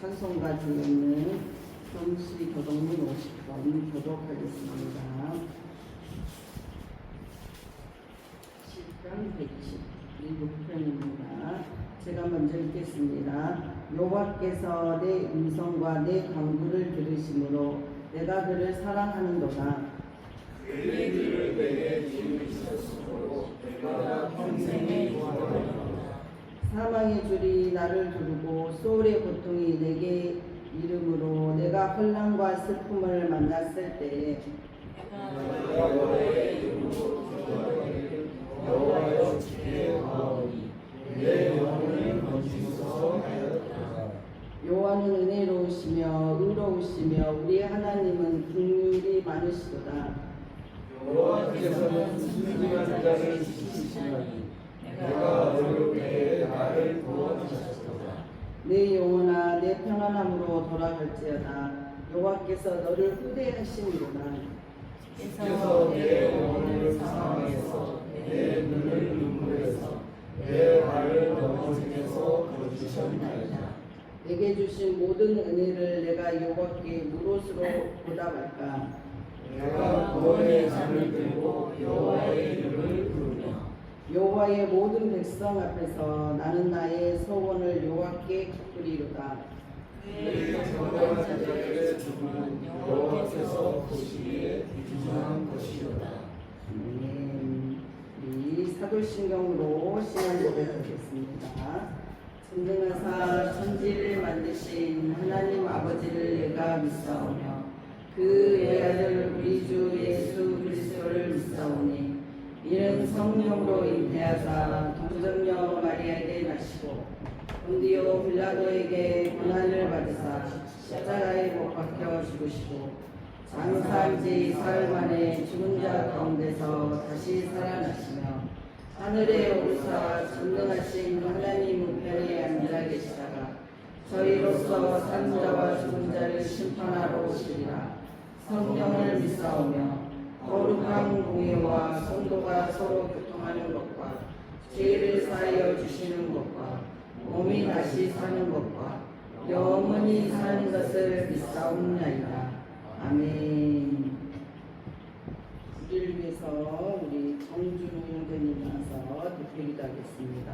찬송가 중에 있는 성시 교독문 50번 교독하겠습니다. 시편 127편입니다. 제가 먼저 읽겠습니다. 여호와께서 내 음성과 내 간구를 들으심으로 내가 그를 사랑하는도다. 그의 길을 내게 지으셨으므로 내가 평생에 구하노라. 사망의 줄이 나를 두르고 소울의 고통이 내게 이름으로 내가 혼란과 슬픔을 만났을 때에 여호와의 이름으로 기도하되 여호와여 주께 구하오니 내 영혼을 건지소서 하였도다. 여호와는 은혜로우시며 의로우시며 우리 하나님은 긍휼이 많으시도다. 여호와께서는 순진한 자를 지키시나니 내가 어려울 때에 나를 구원하셨도다. 내 영혼아 내 평안함으로 돌아갈지어다. 여호와께서 너를 후대하시니로다. 주께서 내 영혼을 사랑해서 내 눈을 눈물에서 내 발을 넘어짐에서 거주셨나이다. 내게 주신 모든 은혜를 내가 여호와께 무엇으로 보답할까? 내가 구원의 잔을 들고 여호와의 이름을 부르며 여호와의 모든 백성 앞에서 나는 나의 소원을 여호와께 갚으리로다. 그의 정당한 자들의 죽음은 여호와께서 보시기에 귀중한 것이로다. 이 사도신경으로 시간 고백하겠습니다. 전능하사 천지를 만드신 하나님 아버지를 내가 믿사오며 그의 아들 우리 주 예수 그리스도를 믿사오니 이는 성령으로 잉태하사 동정녀 마리아에게 나시고 본디오 빌라도에게 고난을 받으사 십자가에 못 박혀 죽으시고 장사한 지 사흘 만에 죽은 자 가운데서 다시 살아나시며 하늘에 오르사 전능하신 하나님 우편에 앉아 계시다가 저희로서 산 자와 죽은 자를 심판하러 오시리라. 성령을 믿사오며 거룩한 공예와 성도가 서로 교통하는 것과 죄를 사하여 주시는 것과 몸이 다시 사는 것과 영원히 사는 것을 믿사옵나이다. 아멘. 우리를 위해서 우리 정준우 형제님 나와서 대표기도 하겠습니다.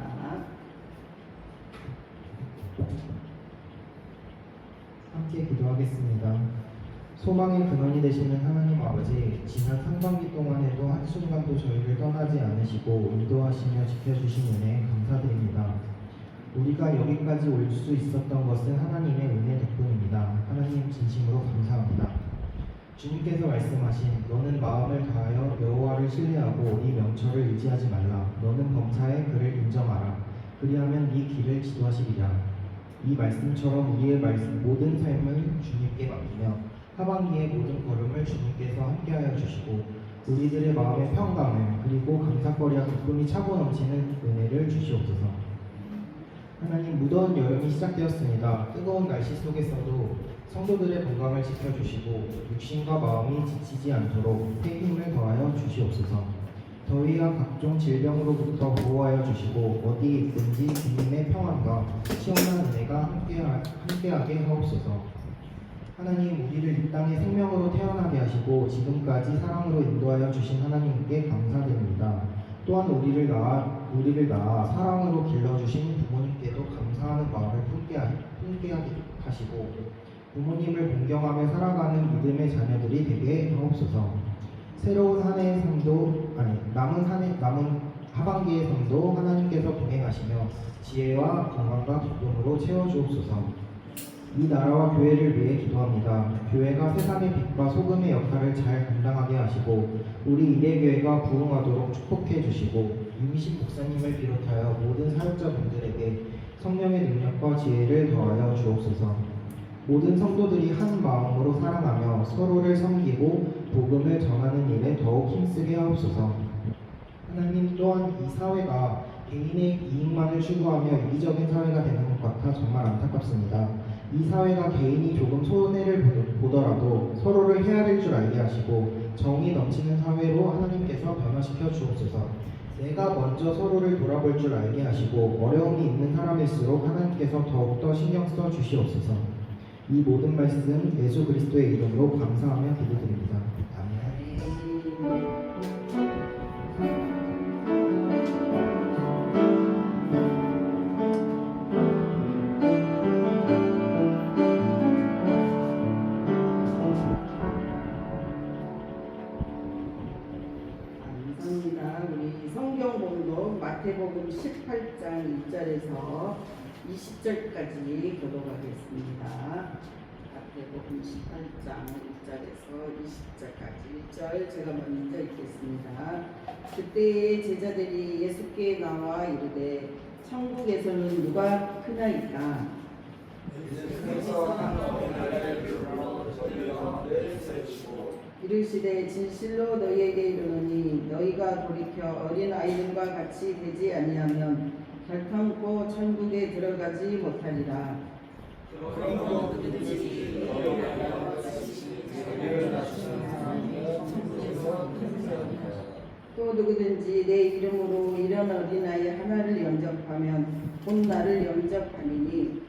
함께 기도하겠습니다. 소망의 근원이 되시는 하나님 아버지, 지난 상반기 동안에도 한순간도 저희를 떠나지 않으시고 인도하시며 지켜주신 은혜에 감사드립니다. 우리가 여기까지 올 수 있었던 것은 하나님의 은혜 덕분입니다. 하나님 진심으로 감사합니다. 주님께서 말씀하신 너는 마음을 다하여 여호와를 신뢰하고 네 명철을 의지하지 말라. 너는 범사에 그를 인정하라. 그리하면 네 길을 지도하시리라. 이 말씀처럼 우리의 모든 삶을 주님께 맡기며 하반기의 모든 걸음을 주님께서 함께하여 주시고 우리들의 마음의 평강을 그리고 감사거리와 기쁨이 차고 넘치는 은혜를 주시옵소서. 하나님, 무더운 여름이 시작되었습니다. 뜨거운 날씨 속에서도 성도들의 건강을 지켜주시고 육신과 마음이 지치지 않도록 새 힘을 더하여 주시옵소서. 더위와 각종 질병으로부터 보호하여 주시고 어디에 있든지 주님의 평안과 시원한 은혜가 함께하게 하옵소서. 하나님, 우리를 이 땅에 생명으로 태어나게 하시고 지금까지 사랑으로 인도하여 주신 하나님께 감사드립니다. 또한 우리를 낳아 사랑으로 길러주신 부모님께도 감사하는 마음을 품게 하시고 부모님을 존경하며 살아가는 믿음의 자녀들이 되게 하옵소서. 새로운 한 해의 삶도 남은 하반기의 삶도 하나님께서 동행하시며 지혜와 건강과 기쁨으로 채워주옵소서. 이 나라와 교회를 위해 기도합니다. 교회가 세상의 빛과 소금의 역할을 잘 감당하게 하시고 우리 이대교회가 부흥하도록 축복해 주시고 유미식 목사님을 비롯하여 모든 사역자분들에게 성령의 능력과 지혜를 더하여 주옵소서. 모든 성도들이 한 마음으로 사랑하며 서로를 섬기고 복음을 전하는 일에 더욱 힘쓰게 하옵소서. 하나님, 또한 이 사회가 개인의 이익만을 추구하며 이기적인 사회가 되는 것 같아 정말 안타깝습니다. 이 사회가 개인이 조금 손해를 보더라도 서로를 헤아릴 줄 알게 하시고 정의 넘치는 사회로 하나님께서 변화시켜 주옵소서. 내가 먼저 서로를 돌아볼 줄 알게 하시고 어려움이 있는 사람일수록 하나님께서 더욱더 신경 써 주시옵소서. 이 모든 말씀 예수 그리스도의 이름으로 감사하며 기도드립니다. 아멘. 감사합니다. 우리 성경 공독 마태복음 18장 1절에서 20절까지 교독하겠습니다. 마태복음 18장 1절에서 20절까지 1절 제가 먼저 읽겠습니다. 그때 제자들이 예수께 나와 이르되 천국에서는 누가 크나이까? 이르시되 진실로 너희에게 이르노니 너희가 돌이켜 어린 아이들과 같이 되지 아니하면 결탄코 천국에 들어가지 못하리라. 또 누구든지 내 이름으로 이런 어린아이 하나를 영접하면 곧 나를 영접하리니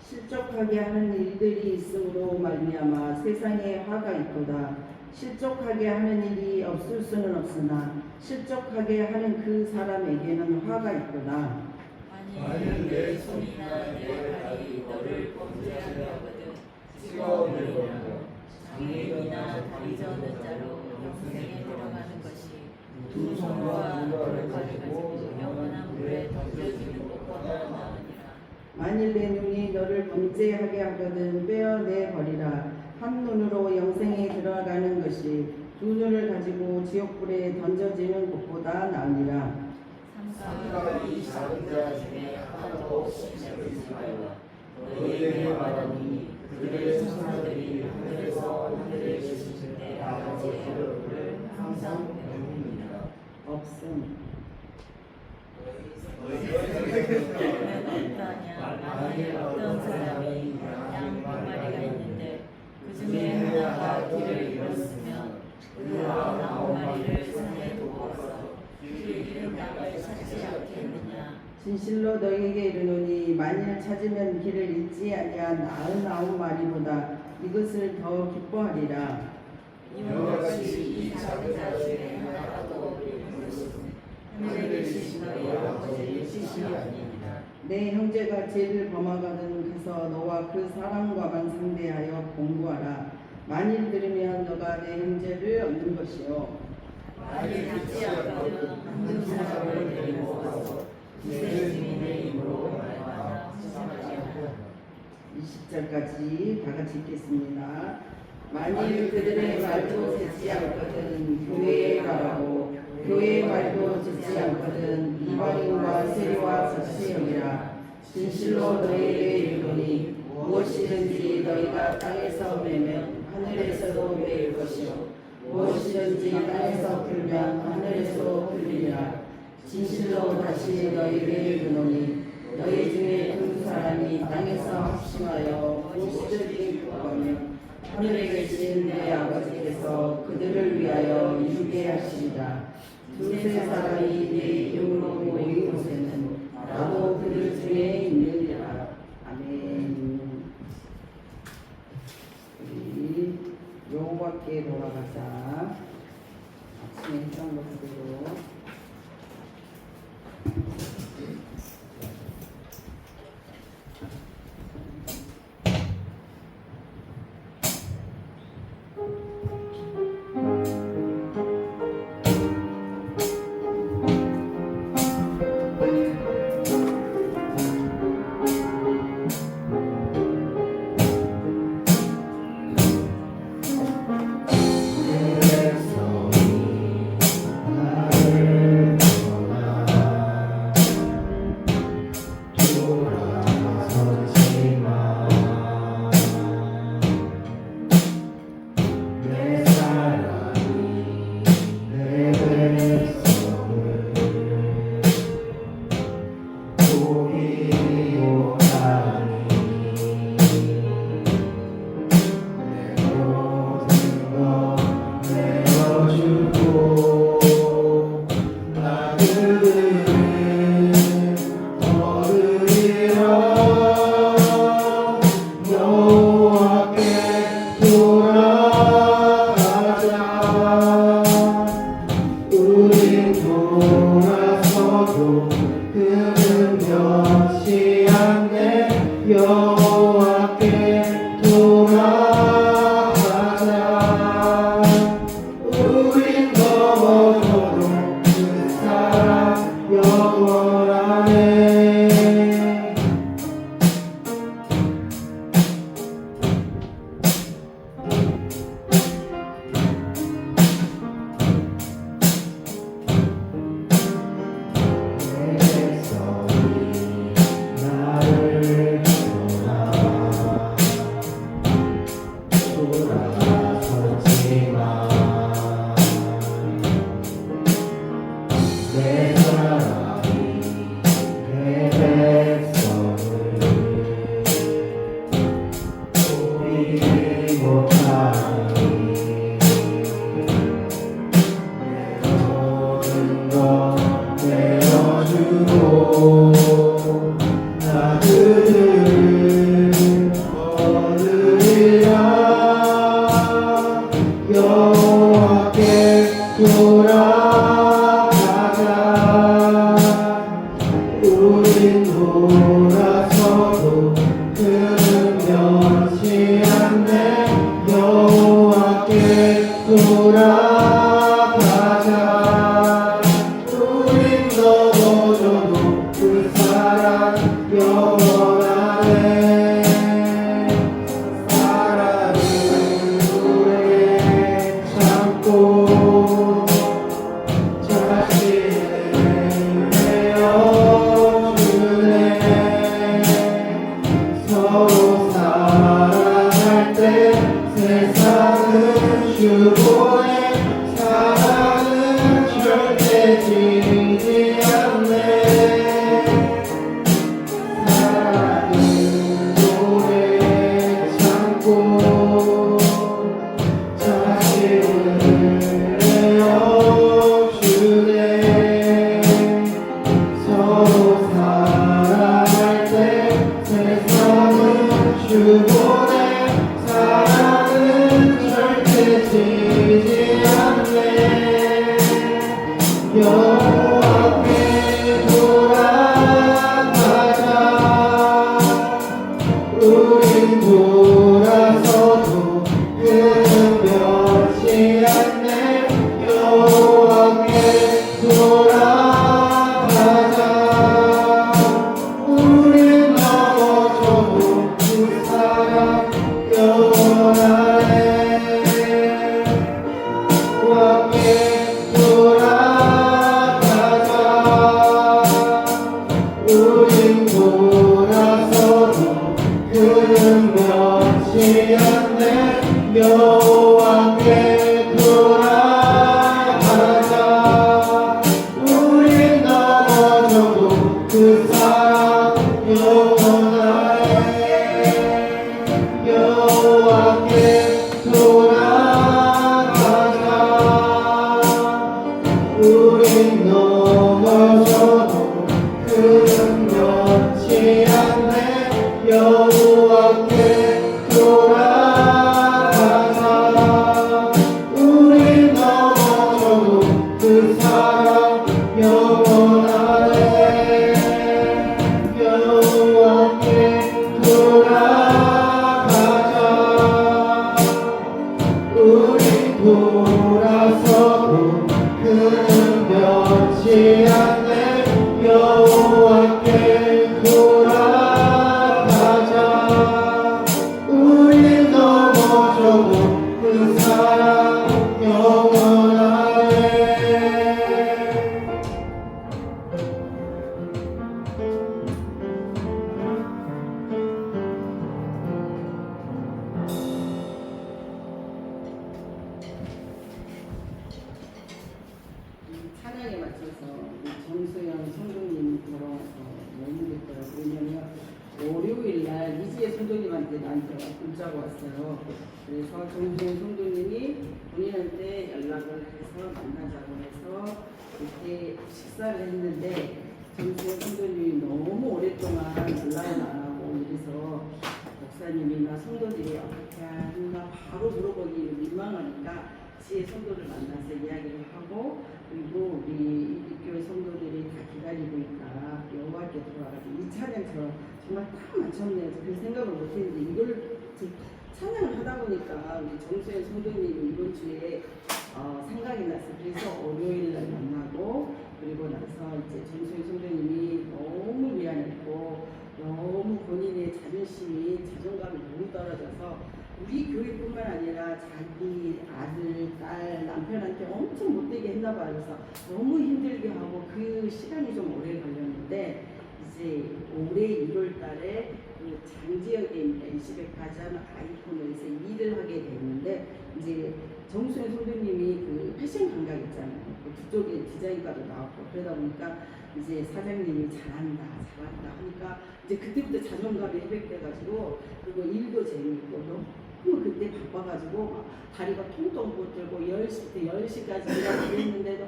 실족하게 하는 일들이 있으므로 말미암아 세상에 화가 있도다. 실족하게 하는 일이 없을 수는 없으나 실족하게 하는 그 사람에게는 화가 있도다. 만일 내 손이나 내 발이 너를 범죄하게 하거든 찍어내버리라. 장애인이나 다리 저는 자로 영생에 들어가는 것이 두 손과 돌을 가지고 영원한 물에 던져지는 것보다 나으니라. 만일 내 눈이 너를 범죄하게 하거든 빼어내 버리라. 한 눈으로 영생에 들어가는 것이 두 눈을 가지고 지옥불에 던져지는 것보다 나으니라. 삼가 이 작은 자 중에 하나도 없이 내리지마라. 너희에게 말하니 그들의 천사들이 하늘에서 하늘에 계신 내 아버지의 얼굴을 항상 배웁니다. 없음. 만일 어떤 사람이 양 100마리가 있는데 그 중에 하나가 길을 잃었으면 그 99마리를 산에 두고서 길 잃은 양을 찾지 않겠느냐. 진실로 너희에게 이르노니 만일 찾으면 길을 잃지 아니한 99마리보다 이것을 더 기뻐하리라. 이와 같이 이 작은 자 중에 하나라도 이루는 것은 하늘에 계신 너희 아버지의 뜻이 아니니라. 내 형제가 죄를 범하거든 가서 너와 그 사람과만 상대하여 공부하라. 만일 들으면 너가 내 형제를 얻는 것이요. 만일 듣지 않거든 한 사람을 데리고 와서 내 증인의 입으로 말하라. 20절까지 다 같이 읽겠습니다. 만일 그들의 말도 듣지 않거든 교회에 가라고 교회의 말도 듣지 않거든 이방인과 세리와 같이 여기라. 진실로 너희에게 이르노니 무엇이든지 너희가 땅에서 매면 하늘에서도 매일 것이요 무엇이든지 땅에서 풀면 하늘에서 풀리리라. 진실로 다시 너희에게 이르노니 너희 중에 두 사람이 땅에서 합심하여 무엇이든지 구하면 하늘에 계신 내 아버지께서 그들을 위하여 이루게 하시리라. 두세 사람이 내 이름으로 모인 곳에는 나도 그들 중에 있느니라. 아멘. 우리 여호와께 돌아가자. 아침에 했던 것으로 나를 찬양에 맞춰서 정수영 성도님 돌아와서 너무 좋더라고요. 왜냐면 월요일날 이지혜 성도님한테 나한테 문자가 왔어요. 그래서 정수영 성도님이 본인한테 연락을 해서 만나자고 해서 그때 식사를 했는데 정수영 성도님이 너무 오랫동안 연락을 안 하고 이래서 목사님이나 성도들이 어떻게 하나 바로 물어보기 민망하니까 지혜 성도를 만나서 이야기를 하고 그리고 우리 입교회 성도들이 다 기다리고 있다. 여호와께 들어와가지고 이 찬양 정말 딱 맞췄네요. 그 생각을 못했는데 이걸 찬양을 하다 보니까 우리 정수현 성도님이 이번 주에 생각이 나서 그래서 월요일날 만나고 그리고 나서 이제 정수현 성도님이 너무 미안했고 너무 본인의 자존감이 너무 떨어져서 우리 교회뿐만 아니라 자기 아들, 딸, 남편한테 엄청 못되게 했나 봐요. 그래서 너무 힘들게 하고 그 시간이 좀 오래 걸렸는데 이제 올해 1월 달에 그 장지역에 있는 NC백화점 아이콘에서 일을 하게 됐는데 이제 정수현 선배님이 그 패션 감각 있잖아요. 그쪽에 디자인과도 나왔고 그러다 보니까 이제 사장님이 잘한다 하니까 이제 그때부터 자존감이 회복돼가지고 그리고 일도 재밌고 너무 그때 바빠가지고 막 다리가 통통 붙들고 10시부터 10시까지 일하고 그랬는데도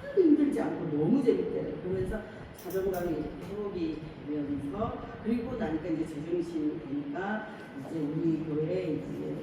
하나도 힘들지 않고 너무 재밌대요. 그러면서 자존감이 회복이 되면서 그리고 나니까 이제 제정신이 되니까 이제 우리 교회 이제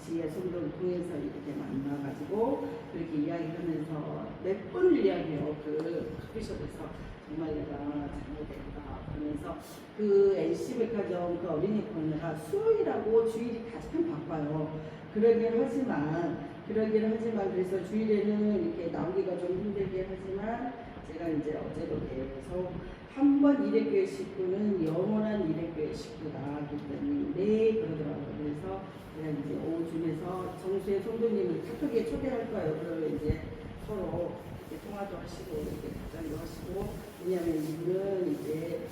지혜 성도를 통해서 이렇게 만나가지고 그렇게 이야기하면서 몇 번을 이야기해요. 그 커피숍에서 정말 내가 잘못했다 그러면서 그 NC백화점 그 어린이 코너가 수요일하고 주일이 가장 바빠요. 그러긴 하지만 그래서 주일에는 이렇게 나오기가 좀 힘들게 하지만 제가 이제 어제도 계속 한 번 일회교회 식구는 영원한 일회교회 식구다 그랬더니 네 그러더라고요. 그래서 제가 이제 오줌에서 정수의 성도님을 카톡에 초대할 거예요. 그러면 이제 서로 이렇게 통화도 하시고 이렇게 답장도 하시고 왜냐하면 이분은 이제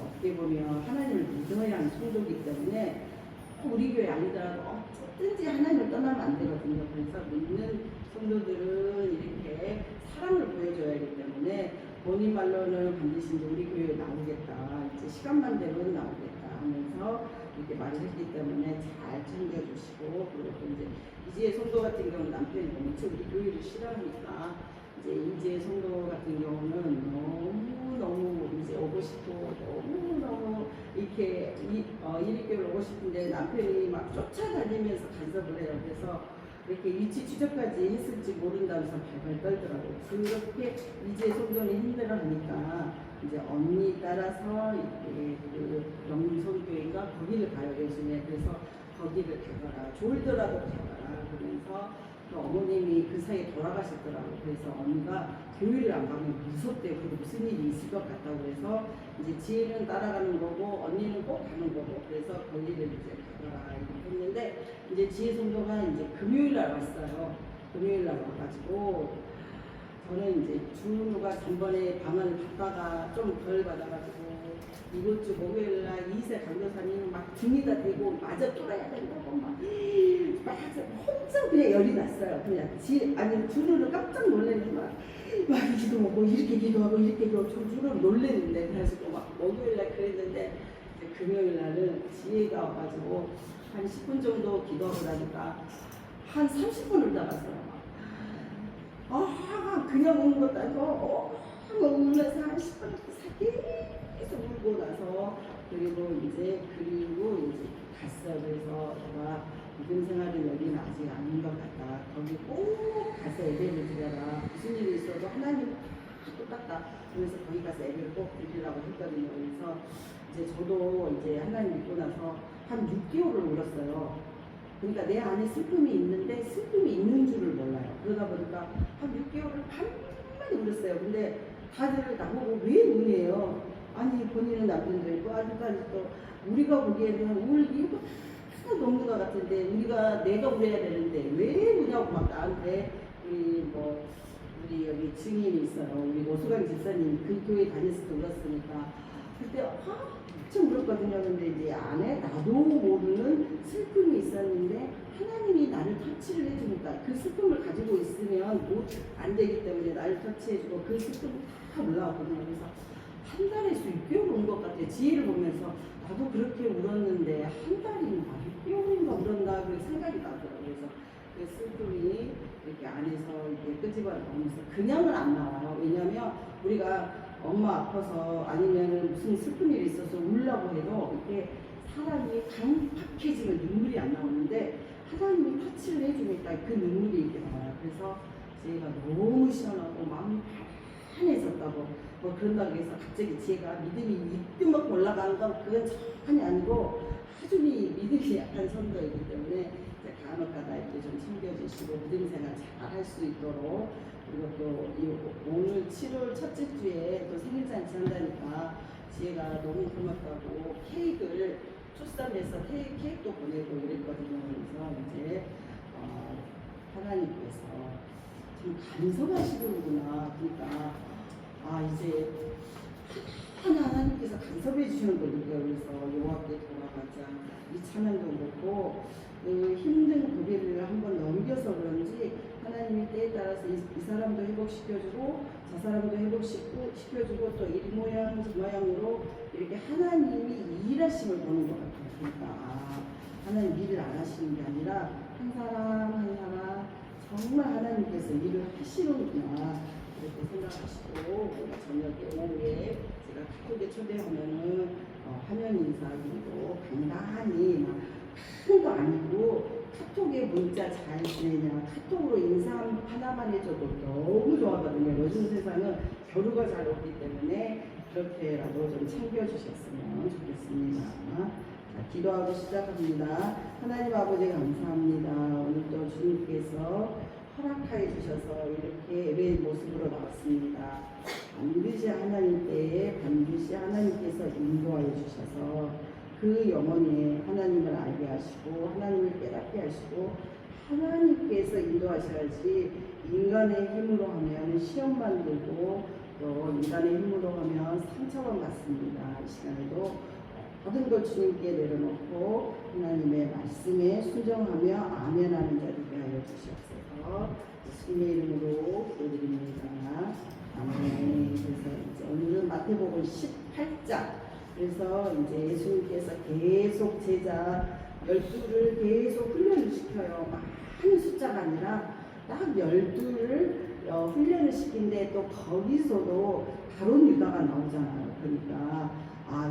어떻게 보면 하나님을 믿어야 하는 성도이기 때문에 우리 교회 아니더라도 어쨌든지 하나님을 떠나면 안 되거든요. 그래서 믿는 성도들은 이렇게 사랑을 보여줘야 하기 때문에 본인 말로는 반드시 이제 우리 교회에 나오겠다. 이제 시간만 되면 나오겠다 하면서 이렇게 말을 했기 때문에 잘 챙겨주시고 그리고 또 이제 이지혜 성도 같은 경우는 남편이 엄청 우리 교회를 싫어하니까 이제 이지혜 성도 같은 경우는 너무 이제 오고 싶고 너무 이렇게 일일교회를 오고 싶은데 남편이 막 쫓아다니면서 간섭을 해요. 그래서 이렇게 위치 추적까지 했을지 모른다면서 발발 떨더라고요. 그렇게 이지혜 성도는 힘들어하니까 이제 언니 따라서 이렇게 그 영성교회인가 거기를 가요. 요즘에 그래서 거기를 가거라 졸더라도 가거라 그러면서 또 어머님이 그 사이에 돌아가셨더라고요. 그래서 언니가 교회를 안 가면 무섭대요. 그리고 무슨 일이 있을 것 같다고 해서 이제 지혜는 따라가는 거고 언니는 꼭 가는 거고 그래서 거기를 이제 가거라 이렇게 했는데 이제 지혜 성도가 이제 금요일 날 왔어요. 금요일 날 와가지고 저는 이제 준우가 전번에 방을 받다가 좀 덜 받아가지고 이번 주 목요일 날 이세 강도사님 막 등에다 대고 마저 뚫어야 된다고 막 혼자 그냥 열이 났어요. 그냥 아니 준우는 깜짝 놀랐는데 막 기도하고 이렇게 기도하고 준우는 놀랬는데 그래가지고 막 목요일 날 그랬는데 이제 금요일 날은 지혜가 와가지고 한 10분 정도 기도하고 나니까 한 30분을 나갔어요. 그냥 오는 것도 아니고 울면서 한 10분 계속 울고 나서 그리고 이제 갔어요. 그래서 제가 믿음 생활은 여기는 아직 아닌 것 같다. 거기 꼭 가서 예배를 드려라. 무슨 일이 있어도 하나님 똑같다. 그래서 거기 가서 예배를 꼭 드리라고 했거든요. 그래서 이제 저도 이제 하나님 믿고 나서 한 6개월을 울었어요. 그러니까 내 안에 슬픔이 있는데 슬픔이 있는 줄을 몰라요. 그러다 보니까 한 6개월을 반만에 울었어요. 근데 다들 나보고 왜 우네요? 아니 본인은 남편도 있고 아직까지도 우리가 보기에는 울 이유가 하나도 없는 것 같은데 내가 울어야 되는데 왜 우냐고 막 나한테 우리 여기 증인이 있어요. 우리 오수강 집사님 그 교회 다녔을 때 울었으니까 그때 엄청 울었거든요. 근데 이제 안에 나도 모르는 슬픔이 있었는데 하나님이 나를 터치를 해주니까 그 슬픔을 가지고 있으면 안 되기 때문에 나를 터치해주고 그 슬픔이 다 올라왔거든요. 그래서 한 달에서 6개월 온 것 같아요. 지혜를 보면서 나도 그렇게 울었는데 한 달인가 6개월인가 울었나 그 생각이 나더라고요. 그래서 그 슬픔이 이렇게 안에서 이렇게 끄집어 나오면서 그냥은 안 나와요. 왜냐면 우리가 엄마 아파서 아니면 무슨 슬픈 일이 있어서 울라고 해도 이렇게 사람이 강팍해지면 눈물이 안 나오는데 하나님이 터치를 해주니까 그 눈물이 이렇게 나와요. 그래서 지혜가 너무 시원하고 마음이 편해졌다고 그런다고 해서 갑자기 지혜가 믿음이 이때막 올라가는 건 그건 전혀 아니고 아주 믿음이 약한 성도이기 때문에 간혹가다 이렇게 좀 챙겨주시고 믿음 생활 잘 할 수 있도록 그리고 또 오늘 7월 첫째 주에 또 생일잔치 한다니까 지혜가 너무 고맙다고 케이크를 출산해서 케이크도 보내고 이랬거든요. 그래서 이제 하나님께서 참 간섭하시는구나. 그러니까 이제 하나님께서 간섭해 주시는 걸 느껴요. 그래서 여호와께 돌아가자 이 찬양도 그렇고 그 힘든 고비를 한번 넘겨서 그런지 하나님이 때에 따라서 이 사람도 회복시켜주고 저 사람도 회복시켜주고 또 이 모양 저 모양으로 이렇게 하나님이 일하심을 보는 것 같아요. 그러니까 하나님 일을 안 하시는 게 아니라 한 사람 한 사람 정말 하나님께서 일을 하시는구나 이렇게 생각하시고 저녁에 오후에 제가 카톡에 초대하면은 화면 인사하기도 간단히 큰 거 아니고 카톡에 문자 잘 지내냐 카톡으로 인사 하나만 해줘도 너무 좋아하거든요. 요즘 세상은 교류가 잘 없기 때문에 그렇게라도 좀 챙겨주셨으면 좋겠습니다. 자, 기도하고 시작합니다. 하나님 아버지 감사합니다. 오늘도 주님께서 허락하여 주셔서 이렇게 예배의 모습으로 나왔습니다. 반드시 하나님 때에 반드시 하나님께서 인도하여 주셔서 그 영혼에 하나님을 알게 하시고 하나님을 깨닫게 하시고 하나님께서 인도하셔야지 인간의 힘으로 하면 시험만 들고 또 인간의 힘으로 하면 상처만 받습니다. 이 시간에도 모든 걸 주님께 내려놓고 하나님의 말씀에 순종하며 아멘하는 자 되게 하여 주시옵소서. 예수님의 이름으로 기도드립니다. 아멘. 그래서 이제 오늘은 마태복음 18장. 그래서 이제 예수님께서 계속 제자 12를 계속 훈련을 시켜요. 많은 숫자가 아니라 딱 12를 훈련을 시킨데 또 거기서도 다른 유다가 나오잖아요. 그러니까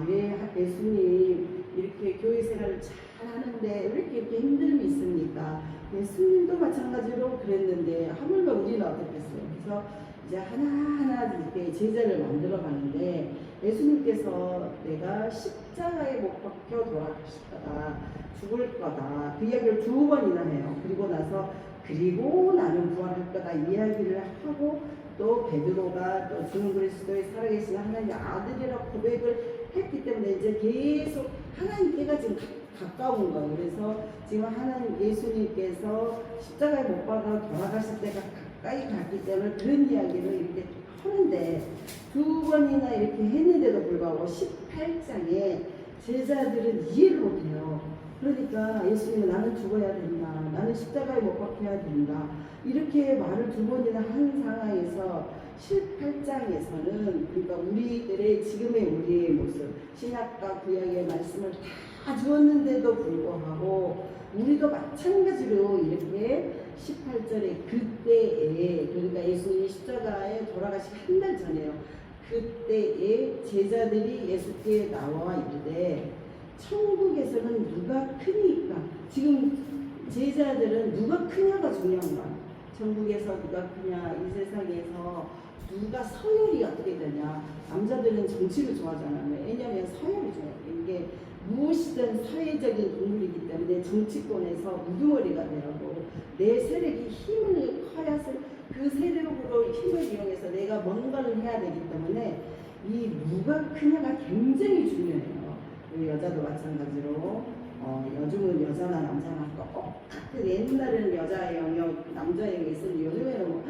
왜 예수님 이렇게 교회 생활을 잘 하는데 왜 이렇게 힘듦이 있습니까? 예수님도 마찬가지로 그랬는데 하물며 우리는 어떻겠어요? 그래서 이제 하나하나 이렇게 제자를 만들어 가는데 예수님께서 내가 십자가에 못 박혀 돌아가실 거다, 죽을 거다 그 이야기를 2번이나 해요. 그리고 나서 그리고 나는 부활할 거다 이야기를 하고 또 베드로가 또 주는 그리스도의 살아계신 하나님의 아들이라 고백을 했기 때문에 이제 계속 하나님께가 지금 가까운 거예요. 그래서 지금 하나님 예수님께서 십자가에 못 박아 돌아가실 때가 가까이 갔기 때문에 그런 이야기를 이렇게 하는데 2번이나 이렇게 했는데도 불구하고 18장에 제자들은 이해를 못해요. 그러니까 예수님은 나는 죽어야 된다. 나는 십자가에 못 박혀야 된다. 이렇게 말을 2번이나 한 상황에서 18장에서는 그러니까 우리들의 지금의 우리의 모습 신약과 구약의 말씀을 다 주었는데도 불구하고 우리도 마찬가지로 이렇게 18절에 그때에 그러니까 예수님이 십자가에 돌아가시기 한 달 전에요. 그때에 제자들이 예수께 나와 이르되 천국에서는 누가 크니까 지금 제자들은 누가 크냐가 중요한 거야. 천국에서 누가 크냐 이 세상에서 누가 서열이 어떻게 되냐. 남자들은 정치를 좋아하잖아요. 왜냐하면 서열이 좋아요. 이게 무엇이든 사회적인 동물이기 때문에 정치권에서 우두머리가 되고 내 세력이 힘을 커야을 그 세력으로 힘을 이용해서 내가 뭔가를 해야 되기 때문에 이 누가 크냐가 굉장히 중요해요. 여자도 마찬가지로 요즘은 여자나 남자나 똑같은 옛날에는 여자 영역 남자 영역이 있었는데 요즘에는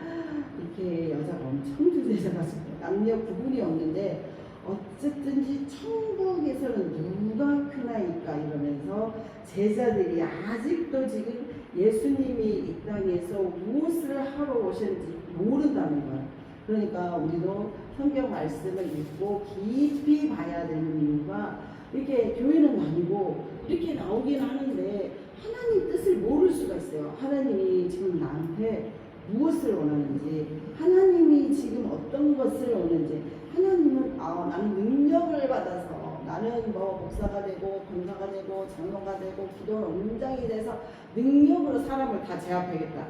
이렇게 여자가 엄청 주제져가지고 남녀 구분이 없는데 어쨌든지 천국에서는 누가 크나이까 이러면서 제자들이 아직도 지금 예수님이 이 땅에서 무엇을 하러 오셨는지 모른다는 거예요. 그러니까 우리도 성경 말씀을 읽고 깊이 봐야 되는 이유가 이렇게 교회는 아니고 이렇게 나오긴 하는데 하나님 뜻을 모를 수가 있어요. 하나님이 지금 나한테 무엇을 원하는지 하나님이 지금 어떤 것을 원하는지 하나님은 나는 능력을 받아서 나는 목사가 되고 권사가 되고 장로가 되고 기도 원장이 돼서 능력으로 사람을 다 제압하겠다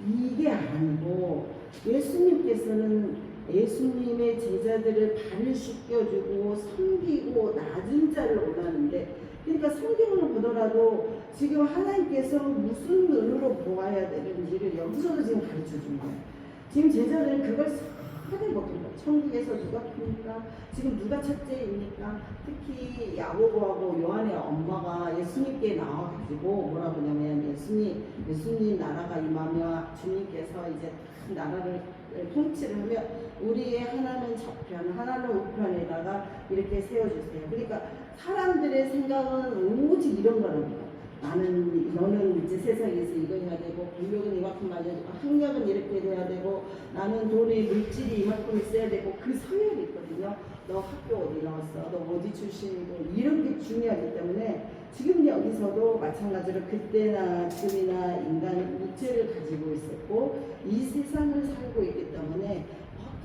이게 아니고 예수님께서는 예수님의 제자들을 발을 씻겨주고 섬기고 낮은 자를 원하는데 그러니까 성경을 보더라도 지금 하나님께서 무슨 눈으로 보아야 되는지를 여기서도 지금 가르쳐 준 거예요. 지금 제자들은 그걸 사를 못한 거예요. 천국에서 누가 큽니까? 지금 누가 첫째입니까? 특히 야고보하고 요한의 엄마가 예수님께 나와가지고 뭐라 그러냐면 예수님 나라가 임하며 주님께서 이제 나라를 통치를 하며 우리의 하나는 저편 하나는 우편에다가 이렇게 세워주세요. 그러니까 사람들의 생각은 오직 이런 거랍니다. 너는 이제 세상에서 이거 해야 되고 권력은 이만큼 맞아야 되고 학력은 이렇게 돼야 되고 나는 돈의 물질이 이만큼 있어야 되고 그 서열이 있거든요. 너 학교 어디 나왔어? 너 어디 출신이고 이런 게 중요하기 때문에 지금 여기서도 마찬가지로 그때나 지금이나 인간은 육체를 가지고 있었고 이 세상을 살고 있기 때문에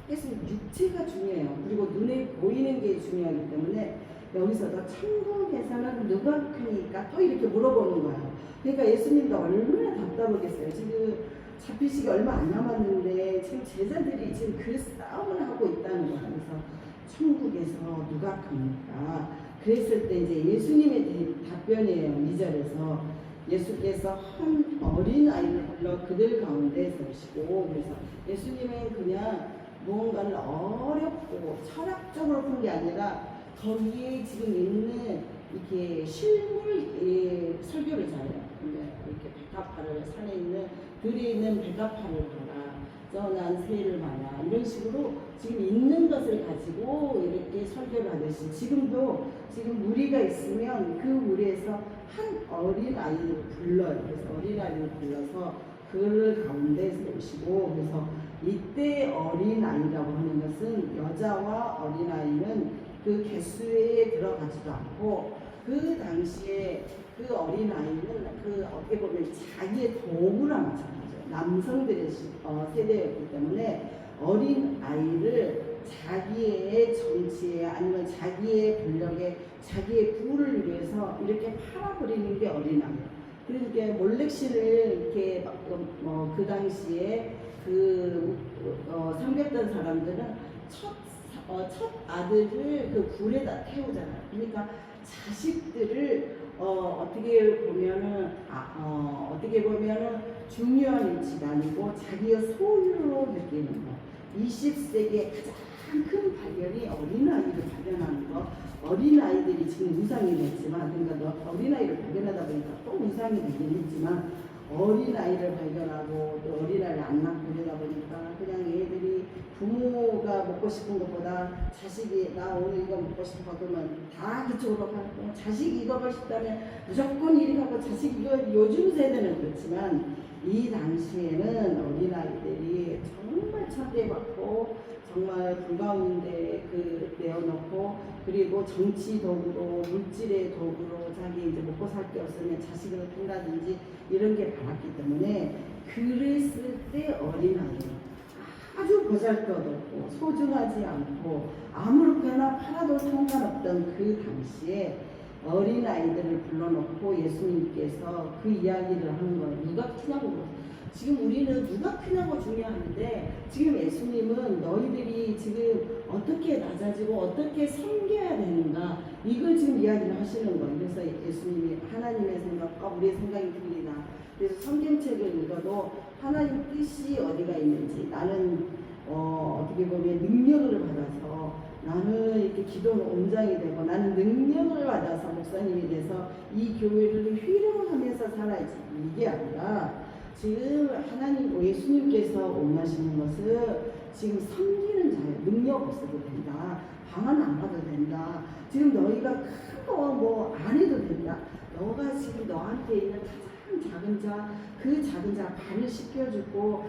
어떻게 보면 육체가 중요해요. 그리고 눈에 보이는 게 중요하기 때문에 여기서도 천국에서는 누가 크니까 또 이렇게 물어보는 거예요. 그러니까 예수님도 얼마나 답답하겠어요. 지금 잡히시기 얼마 안 남았는데 지금 제자들이 지금 그 싸움을 하고 있다는 거예요. 그래서 천국에서 누가 큽니까? 그랬을 때 이제 예수님의 답변이에요. 2절에서 예수께서 한 어린 아이를 불러 그들 가운데 세우시고 그래서 예수님은 그냥 무언가를 어렵고 철학적으로 푼 게 아니라 거기에 지금 있는 이렇게 실물 설교를 잘해요. 이렇게 백합화를 산에 있는 들에 있는 백합화를 봐라. 난 새를 봐라. 이런 식으로 지금 있는 것을 가지고 이렇게 설교를 하듯이 지금도 지금 무리가 있으면 그 무리에서 한 어린 아이를 불러요. 그래서 어린 아이를 불러서 그 가운데 세우시고 그래서 이때 어린 아이라고 하는 것은 여자와 어린 아이는 그 개수에 들어가지도 않고 그 당시에 그 어린 아이는 그 어떻게 보면 자기의 도구랑 마찬가지예요. 남성들의 세대였기 때문에 어린 아이를 자기의 정치에 아니면 자기의 권력에 자기의 부를 위해서 이렇게 팔아버리는 게 어린 아이예요. 그러니까 몰렉씨를 이렇게 그 당시에 섬겼던 사람들은 첫 아들을 그 굴에다 태우잖아요. 그러니까 자식들을 어떻게 보면은 중요한 위치가 아니고 자기의 소유로 느끼는 거. 20세기의 가장 큰 발견이 어린아이를 발견하는 거. 어린아이들이 지금 우상이 됐지만 그러니까 어린아이를 발견하다 보니까 또 우상이 되긴 했지만 어린아이를 발견하고 또 어린아이를 안 낳고 그러다 보니까 그냥 얘들이 부모가 먹고 싶은 것보다 자식이 나 오늘 이거 먹고 싶어 그러면 다 그쪽으로 가고 자식이 이거 먹고 싶다면 무조건 이리 가고 자식 이거 요즘 세대는 그렇지만 이 당시에는 어린아이들이 정말 천대받고 정말 불가운데 내어놓고 그리고 정치 도구로 물질의 도구로 자기 이제 먹고 살 게 없으면 자식을 둔다든지 이런 게 많았기 때문에 그랬을 때 어린아이는 아주 보잘것없고 소중하지 않고 아무렇게나 팔아도 상관없던 그 당시에 어린아이들을 불러놓고 예수님께서 그 이야기를 하는 거예요. 누가 크냐고. 지금 우리는 누가 크냐고 중요한데 지금 예수님은 너희들이 지금 어떻게 낮아지고 어떻게 섬겨야 되는가 이걸 지금 이야기를 하시는 거예요. 그래서 예수님이 하나님의 생각과 우리의 생각이 틀리다. 그래서 성경책을 읽어도 하나님 뜻이 어디가 있는지 나는 어떻게 보면 능력을 받아서 나는 이렇게 기도는 온장이 되고 나는 능력을 받아서 목사님이 돼서 이 교회를 휘령하면서 살아야지 이게 아니라 지금 하나님 예수님께서 원하시는 것은 지금 섬기는 자예요. 능력 없어도 된다. 방언 안 봐도 된다. 지금 너희가 큰 거 뭐 안 해도 된다. 너가 지금 너한테 있는 가장 작은 자, 그 작은 자 발을 씻겨주고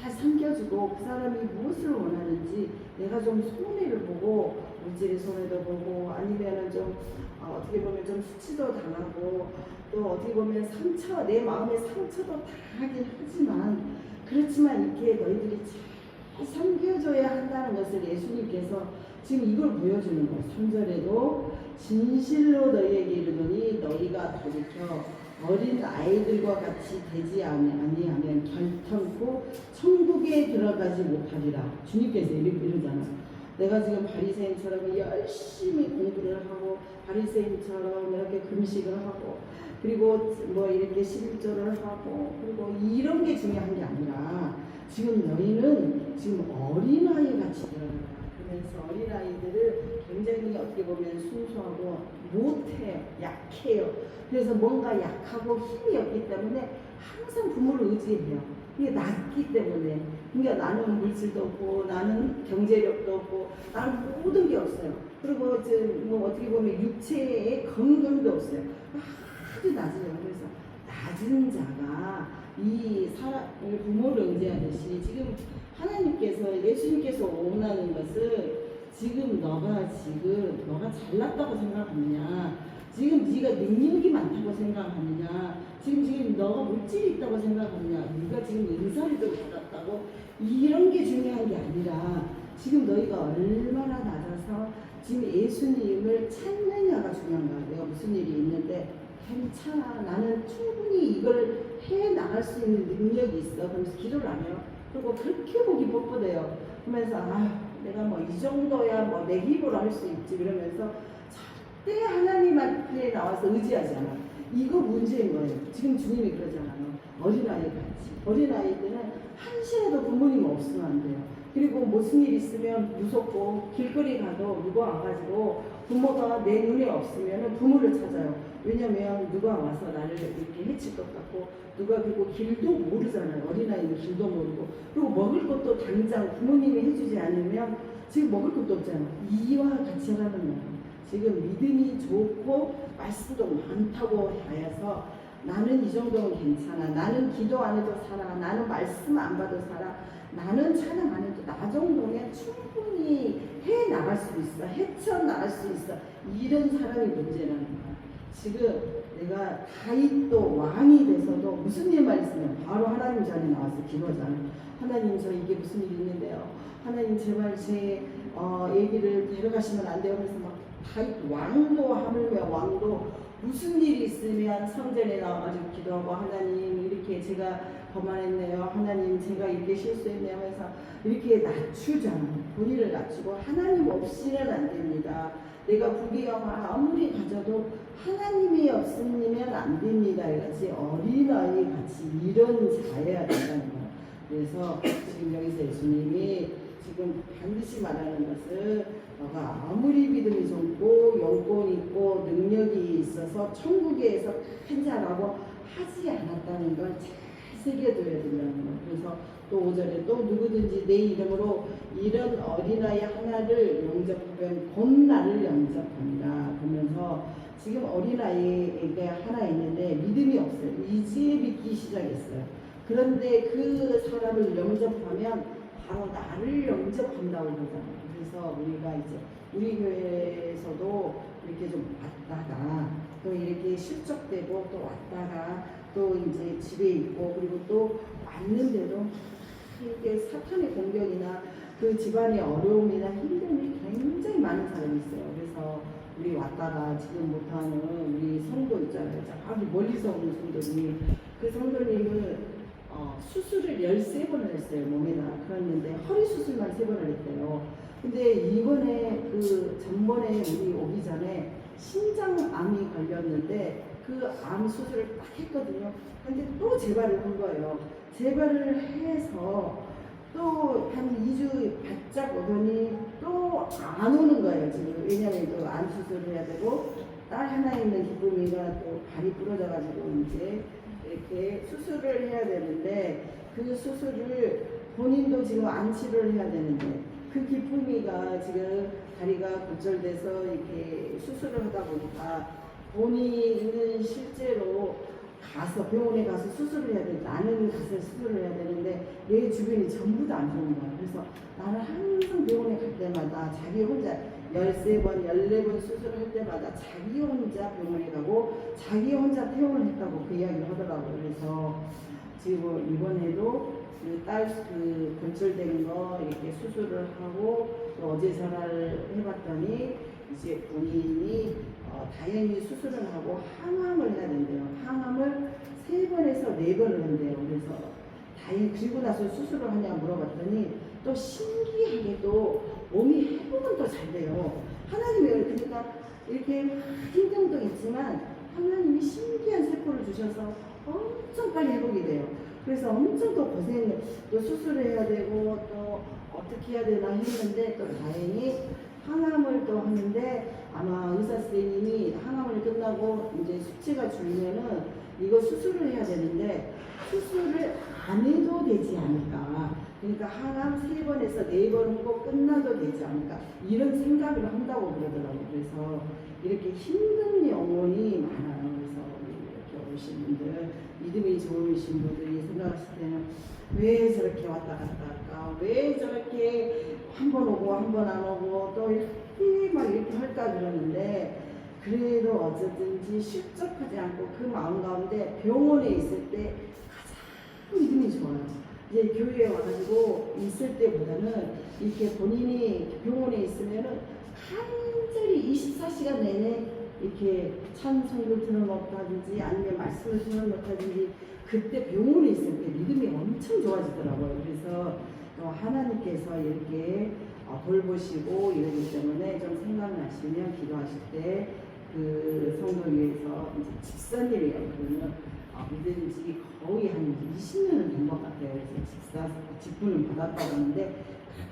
잘 섬겨주고 그 사람이 무엇을 원하는지 내가 좀 손해를 보고 물질의 손해도 보고 아니면은 좀 어떻게 보면 좀 수치도 당하고 또 어떻게 보면 상처 내 마음의 상처도 당하긴 하지만 그렇지만 이렇게 너희들이 잘 섬겨줘야 한다는 것을 예수님께서 지금 이걸 보여주는 거예요. 3절에도 진실로 너희에게 이르노니 너희가 돌이켜 어린 아이들과 같이 되지 아니하면 결탄코 천국에 들어가지 못하리라. 주님께서 이러잖아요. 내가 지금 바리새인처럼 열심히 공부를 하고 바리새인처럼 이렇게 금식을 하고 그리고 뭐 이렇게 11조를 하고 그리고 이런 게 중요한 게 아니라 지금 너희는 지금 어린아이 같이 들어가라. 그러면서 어린아이들을 굉장히 어떻게 보면 순수하고 못해요. 약해요. 그래서 뭔가 약하고 힘이 없기 때문에 항상 부모를 의지해요. 이게 낮기 때문에. 그러니까 나는 물질도 없고 나는 경제력도 없고 나는 모든 게 없어요. 그리고 이제 뭐 어떻게 보면 육체의 건강도 없어요. 아주 낮아요. 그래서 낮은 자가 이 사람을 부모를 의지하듯이 지금 하나님께서 예수님께서 원하는 것은 지금 너가 잘났다고 생각하느냐, 지금 네가 능력이 많다고 생각하느냐, 지금 너가 물질이 있다고 생각하느냐, 네가 지금 은사를 좀 받았다고, 이런 게 중요한 게 아니라 지금 너희가 얼마나 낮아서 지금 예수님을 찾느냐가 중요한 거야. 내가 무슨 일이 있는데 괜찮아, 나는 충분히 이걸 해 나갈 수 있는 능력이 있어. 그러면서 기도를 안 해요. 그리고 그렇게 보기 뻣뻣해요. 그러면서 내가 뭐 이 정도야 뭐 내 힘으로 할 수 있지, 그러면서 절대 하나님한테 나와서 의지하지 않아. 이거 문제인 거예요. 지금 주님이 그러잖아요. 어린아이 같이. 어린아이들은 한시라도 부모님 없으면 안 돼요. 그리고 무슨 일 있으면 무섭고 길거리 가도 누가 와가지고 부모가 내 눈에 없으면 부모를 찾아요. 왜냐면 누가 와서 나를 이렇게 해칠 것 같고, 누가 그리고 길도 모르잖아요. 어린아이는 길도 모르고. 그리고 먹을 것도 당장 부모님이 해주지 않으면 지금 먹을 것도 없잖아요. 이와 같이 하라는 거예요. 지금 믿음이 좋고 말씀도 많다고 하여서 나는 이 정도는 괜찮아, 나는 기도 안 해도 살아, 나는 말씀 안 봐도 살아, 나는 찬양 안 해도 나 정도면 충분히 해 나갈 수 있어, 헤쳐나갈 수 있어, 이런 사람이 문제라는 거야. 지금 내가 다윗도 왕이 돼서도 무슨 일만 있으면 바로 하나님 자리에 나와서 기도하잖아요. 하나님, 저 이게 무슨 일이 있는데요, 하나님 제발 제 얘기를 데려가시면 안 돼요. 그래서 막 다윗 왕도 하물며 왕도 무슨 일이 있으면 성전에 나와가지고 기도하고, 하나님 이렇게 제가 거만했네요, 하나님 제가 이렇게 실수했네요 하면서 이렇게 낮추잖아요. 본인을 낮추고 하나님 없이는 안 됩니다. 내가 부귀영화 아무리 가져도 하나님이 없으면 안 됩니다. 이같이 어린아이 같이 이런 자여야 된다는 거예요. 그래서 지금 여기서 예수님이 지금 반드시 말하는 것은 너가 아무리 믿음이 좋고 영권 있고 능력이 있어서 천국에서 큰 자라고 하지 않았다는 걸 잘 새겨둬야 된다는 거예요. 그래서 또 5절에 또 누구든지 내 이름으로 이런 어린아이 하나를 영접하면 곧 나를 영접합니다. 그러면서 지금 어린아이가 하나 있는데 믿음이 없어요. 이제 믿기 시작했어요. 그런데 그 사람을 영접하면 바로 나를 영접한다고 그러잖아요. 그래서 우리가 이제 우리 교회에서도 이렇게 좀 왔다가 또 이렇게 실적되고 또 왔다가 또 이제 집에 있고, 그리고 또 왔는데도 이게 사탄의 공격이나 그 집안의 어려움이나 힘듦이 굉장히 많은 사람이 있어요. 그래서 우리 왔다가 지금 못하는 우리 성도 있잖아요. 아주 멀리서 오는 성도님이, 그 성도님은 수술을 13번을 했어요. 몸에다. 그랬는데 허리 수술만 3번을 했대요. 근데 이번에 그 전번에 우리 오기 전에 심장암이 걸렸는데 그 암 수술을 딱 했거든요. 근데 또 재발을 한 거예요. 재발을 해서 또 한 2주 바짝 오더니 또 안 오는 거예요. 지금 왜냐면 또 암 수술을 해야 되고, 딸 하나 있는 기쁨이가 또 발이 부러져가지고 이제 이렇게 수술을 해야 되는데, 그 수술을 본인도 지금 안치료를 해야 되는데, 그 기쁨이가 지금 다리가 골절돼서 이렇게 수술을 하다 보니까 본인은 실제로 가서 병원에 가서 수술을 해야 돼. 나는 가서 수술을 해야 되는데 내 주변이 전부 다 안 좋은 거야. 그래서 나는 항상 병원에 갈 때마다 자기 혼자 13번, 14번 수술을 할 때마다 자기 혼자 병원에 가고 자기 혼자 퇴원을 했다고 그 이야기를 하더라고요. 그래서 지금 이번에도 그 딸 그 골절된 거 이렇게 수술을 하고 또 어제 전화를 해봤더니 이제 본인이 다행히 수술을 하고 항암을 해야 된대요. 항암을 3번에서 4번을 한대요. 그래서 다행히 그리고 나서 수술을 하냐 물어봤더니 또 신기하게도 몸이 회복은 또 잘 돼요. 하나님이 그러니까 이렇게 힘듦도 있지만 하나님이 신기한 세포를 주셔서 엄청 빨리 회복이 돼요. 그래서 엄청 또 고생했네. 또 수술을 해야 되고 또 어떻게 해야 되나 했는데 또 다행히 항암을 또 하는데 아마 의사 선생님이 항암을 끝나고 이제 수치가 줄면은 이거 수술을 해야 되는데 수술을 안 해도 되지 않을까. 그러니까 항암 3번에서 4번 하고 끝나도 되지 않을까. 이런 생각을 한다고 그러더라고요. 그래서 이렇게 힘든 영혼이 많아요. 그래서 이렇게 오신 분들, 믿음이 좋으신 분들이 생각하실 때는 왜 저렇게 왔다 갔다 할까? 왜 저렇게 한 번 오고 한 번 안 오고 또 이렇게 막 이렇게 할까 그러는데 그래도 어쨌든지 실족하지 않고 그 마음 가운데 병원에 있을 때 가장 믿음이 좋아요. 이제 교회에 와가지고 있을 때보다는 이렇게 본인이 병원에 있으면은 간절히 24시간 내내 이렇게 찬송을 들어놓다든지 아니면 말씀을 들어놓다든지 그때 병원에 있을 때 믿음이 엄청 좋아지더라고요. 그래서 하나님께서 이렇게 돌보시고 이러기 때문에 좀 생각나시면 기도하실 때 그 성도 위해서 이제 집사님이에요. 그러면 믿은 지 거의 한 20년은 된 것 같아요. 그래서 직분을 받았다고 하는데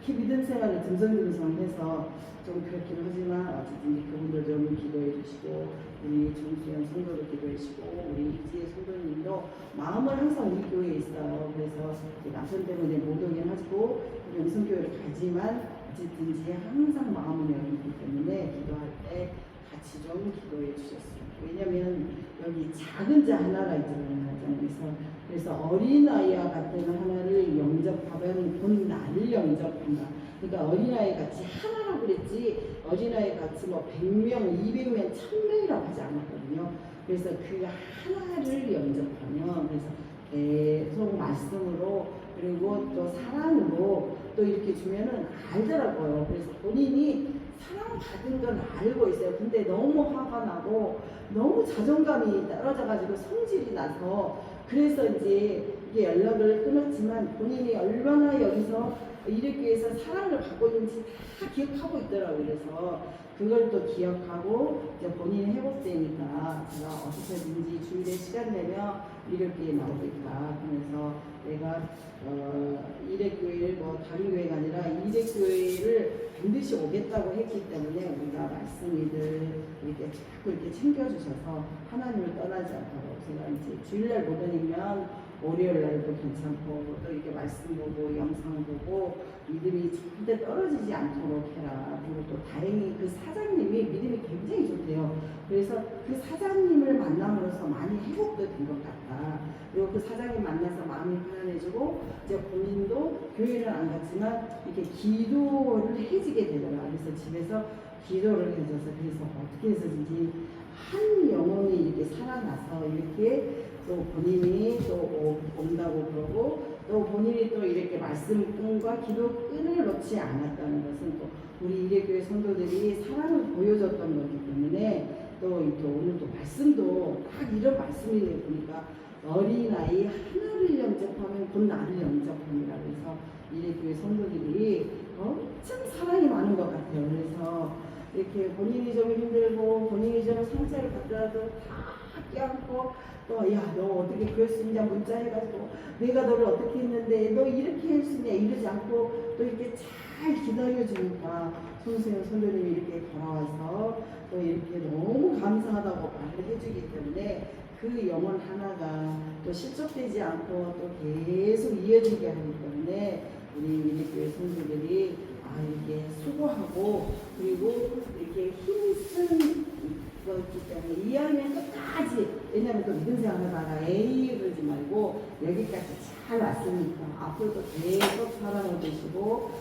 그렇게 믿음 생활을 듬성듬성해서 좀 그렇긴 하지만 어쨌든 그분들 좀 기도해 주시고 우리 정수현 성도도 기도해 주시고 우리 이지혜 성도님도 마음을 항상 우리 교회에 있어요. 그래서 남편 때문에 못 오긴 하고 영성교회를 가지만 어쨌든지 항상 마음을 열기 때문에 기도할 때 같이 좀 기도해 주셨어요. 왜냐면 여기 작은 자 하나가 있잖아요. 그래서 어린아이와 같은 하나를 영접하면 곧 나를 영접한다. 그러니까 어린아이 같이 하나라고 그랬지 어린아이 같이 뭐 100명, 200명, 1000명이라고 하지 않았거든요. 그래서 그 하나를 영접하면 그래서 계속 말씀으로 그리고 또 사랑으로 또 이렇게 주면은 알더라고요. 그래서 본인이 사랑받은 건 알고 있어요. 근데 너무 화가 나고 너무 자존감이 떨어져가지고 성질이 나서 그래서 이제 이게 연락을 끊었지만 본인이 얼마나 여기서 이렇게 해서 사랑을 받고 있는지 다 기억하고 있더라고요. 그래서 그걸 또 기억하고 이제 본인이 회복되니까 제가 어떻게든지 주일에 시간 내면 이렇게 나오겠다. 그래서 내가 이래교회를 뭐 다른 교회가 아니라 이래교회를 반드시 오겠다고 했기 때문에 우리가 말씀이들 이렇게 자꾸 이렇게 챙겨주셔서 하나님을 떠나지 않도록 제가 이제 주일날 못 오니면 월요일 날도 괜찮고 또 이렇게 말씀 보고 영상 보고 믿음이 절대 떨어지지 않도록 해라. 그리고 또 다행히 그 사장님이 믿음이 굉장히 좋대요. 그래서 그 사장님을 만남으로써 많이 회복도 된 것 같다. 그리고 그 사장님 만나서 마음이 편안해지고 이제 본인도 교회는 안 갔지만 이렇게 기도를 해지게 되더라. 그래서 집에서 기도를 해줘서 그래서 어떻게 해서든지 한 영혼이 이렇게 살아나서 이렇게 또 본인이 또 온다고 그러고 또 본인이 또 이렇게 말씀과 기도 끈을 놓지 않았다는 것은 또 우리 이래교회 성도들이 사랑을 보여줬던 거기 때문에 또 오늘 또 말씀도 딱 이런 말씀이 보니까 어린아이 하나를 영접하면 곧 나를 영접합니다. 그래서 이래교회 성도들이 엄청 사랑이 많은 것 같아요. 그래서 이렇게 본인이 좀 힘들고 본인이 좀 상처를 받더라도 다 껴안고 또 야 너 어떻게 그럴 수 있냐 문자 해가지고 내가 너를 어떻게 했는데 너 이렇게 할 수 있냐 이러지 않고 또 이렇게 잘 기다려주니까 손수영 선배님이 이렇게 돌아와서 또 이렇게 너무 감사하다고 말을 해주기 때문에 그 영혼 하나가 또 실족되지 않고 또 계속 이어지게 하기 때문에 우리 교회 성도들이 이렇게 수고하고 그리고 이렇게 힘쓴 거기 때문에 이해하면 끝까지 왜냐하면 또 믿음 생활하다가 에이 그러지 말고 여기까지 잘 왔으니까 앞으로도 계속 사랑을 주시고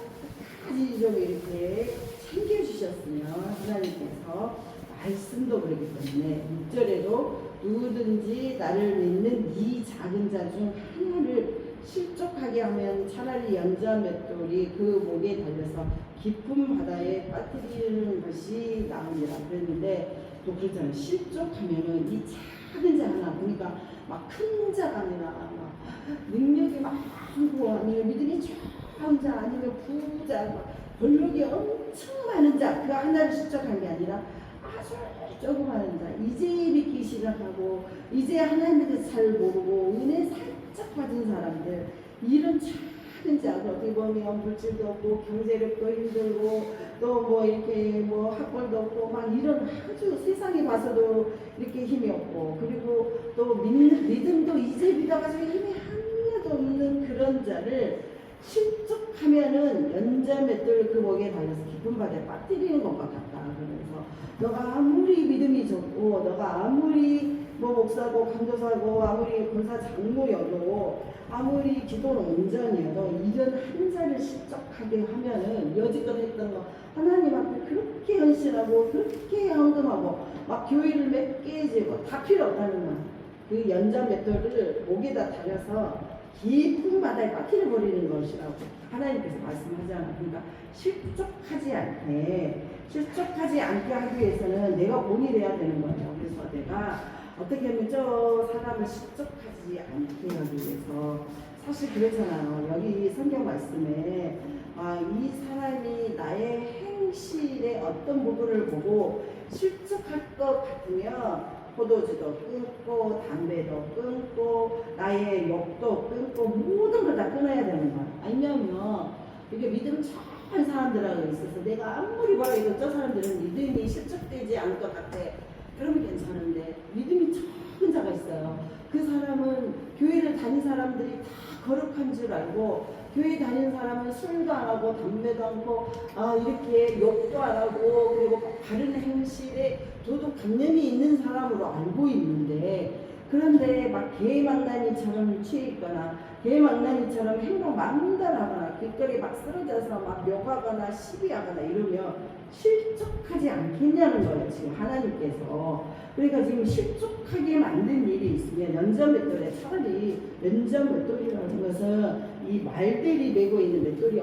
끝까지 좀 이렇게 챙겨주셨으면 하나님께서 말씀도 그렇기 때문에 6절에도 누구든지 나를 믿는 이 작은 자 중 하나를 실족하게 하면 차라리 연자 맷돌이 그 목에 달려서 깊은 바다에 빠뜨리는 것이 나으니라 그랬는데 또 그렇잖아요. 실족하면은 이 작은 자 하나 그러니까 막 큰 자가 아니라 막 능력이 많고 아니면 믿음이 좋은 자 아니면 부자 막 권력이 엄청 많은 자 그 하나를 실족한 게 아니라 아주 조그마한 자 이제 믿기 시작하고 이제 하나님에 대해서 잘 모르고 은혜 살짝 바짝 빠진 사람들, 일은 작은 작은 어떻게 보면 물질도 없고 경제력도 힘들고 또 뭐 이렇게 뭐 학벌도 없고 막 이런 아주 세상에 봐서도 이렇게 힘이 없고, 그리고 또 믿음도 이제 믿어가지고 힘이 하나도 없는 그런 자를 실족하면은 연자 맷돌 그 목에 달려서 깊은 바다에 빠뜨리는 것과 같다. 그러면서 너가 아무리 믿음이 좋고 너가 아무리 뭐 목사고 강도사고 아무리 군사 장로여도 아무리 기도는 온전이어도 이런 한 자를 실족하게 하면은 여지껏 했던 거 하나님 앞에 그렇게 헌신하고 그렇게 헌금하고 막 교회를 몇 개 지고 다 필요 없다는 거야. 그 연자 맷돌을 목에다 달여서 깊은 바다에 빠뜨려 버리는 것이라고 하나님께서 말씀하잖아. 그러니까 실족하지 않게 하기 위해서는 내가 본이 돼야 되는 거예요. 그래서 내가 어떻게 하면 저 사람을 실족하지 않게 하기 위해서, 사실 그렇잖아요. 여기 성경 말씀에 이 사람이 나의 행실의 어떤 부분을 보고 실족할 것 같으면 포도주도 끊고 담배도 끊고 나의 욕도 끊고 모든 걸 다 끊어야 되는 거야. 아니면 이게 믿음 착한 사람들하고 있어서 내가 아무리 뭐라 해도 저 사람들은 믿음이 실족되지 않을 것 같아. 그러면 괜찮은데 믿음이 작은 자가 있어요. 그 사람은 교회를 다닌 사람들이 다 거룩한 줄 알고, 교회 다니는 사람은 술도 안 하고 담배도 않고 이렇게 욕도 안 하고 그리고 바른 행실에 도덕 관념이 있는 사람으로 알고 있는데, 그런데 막 개망나니처럼 취해 있거나 개망나니처럼 행동 마음대로 하거나 길거리에 막 쓰러져서 막 욕하거나 시비하거나 이러면 실족하지 않겠냐는 거예요, 지금 하나님께서. 그러니까 지금 실족하게 만든 일이 있으면 연자맷돌에, 차라리 연자맷돌이라는 것은 이 말들이 메고 있는 맷돌이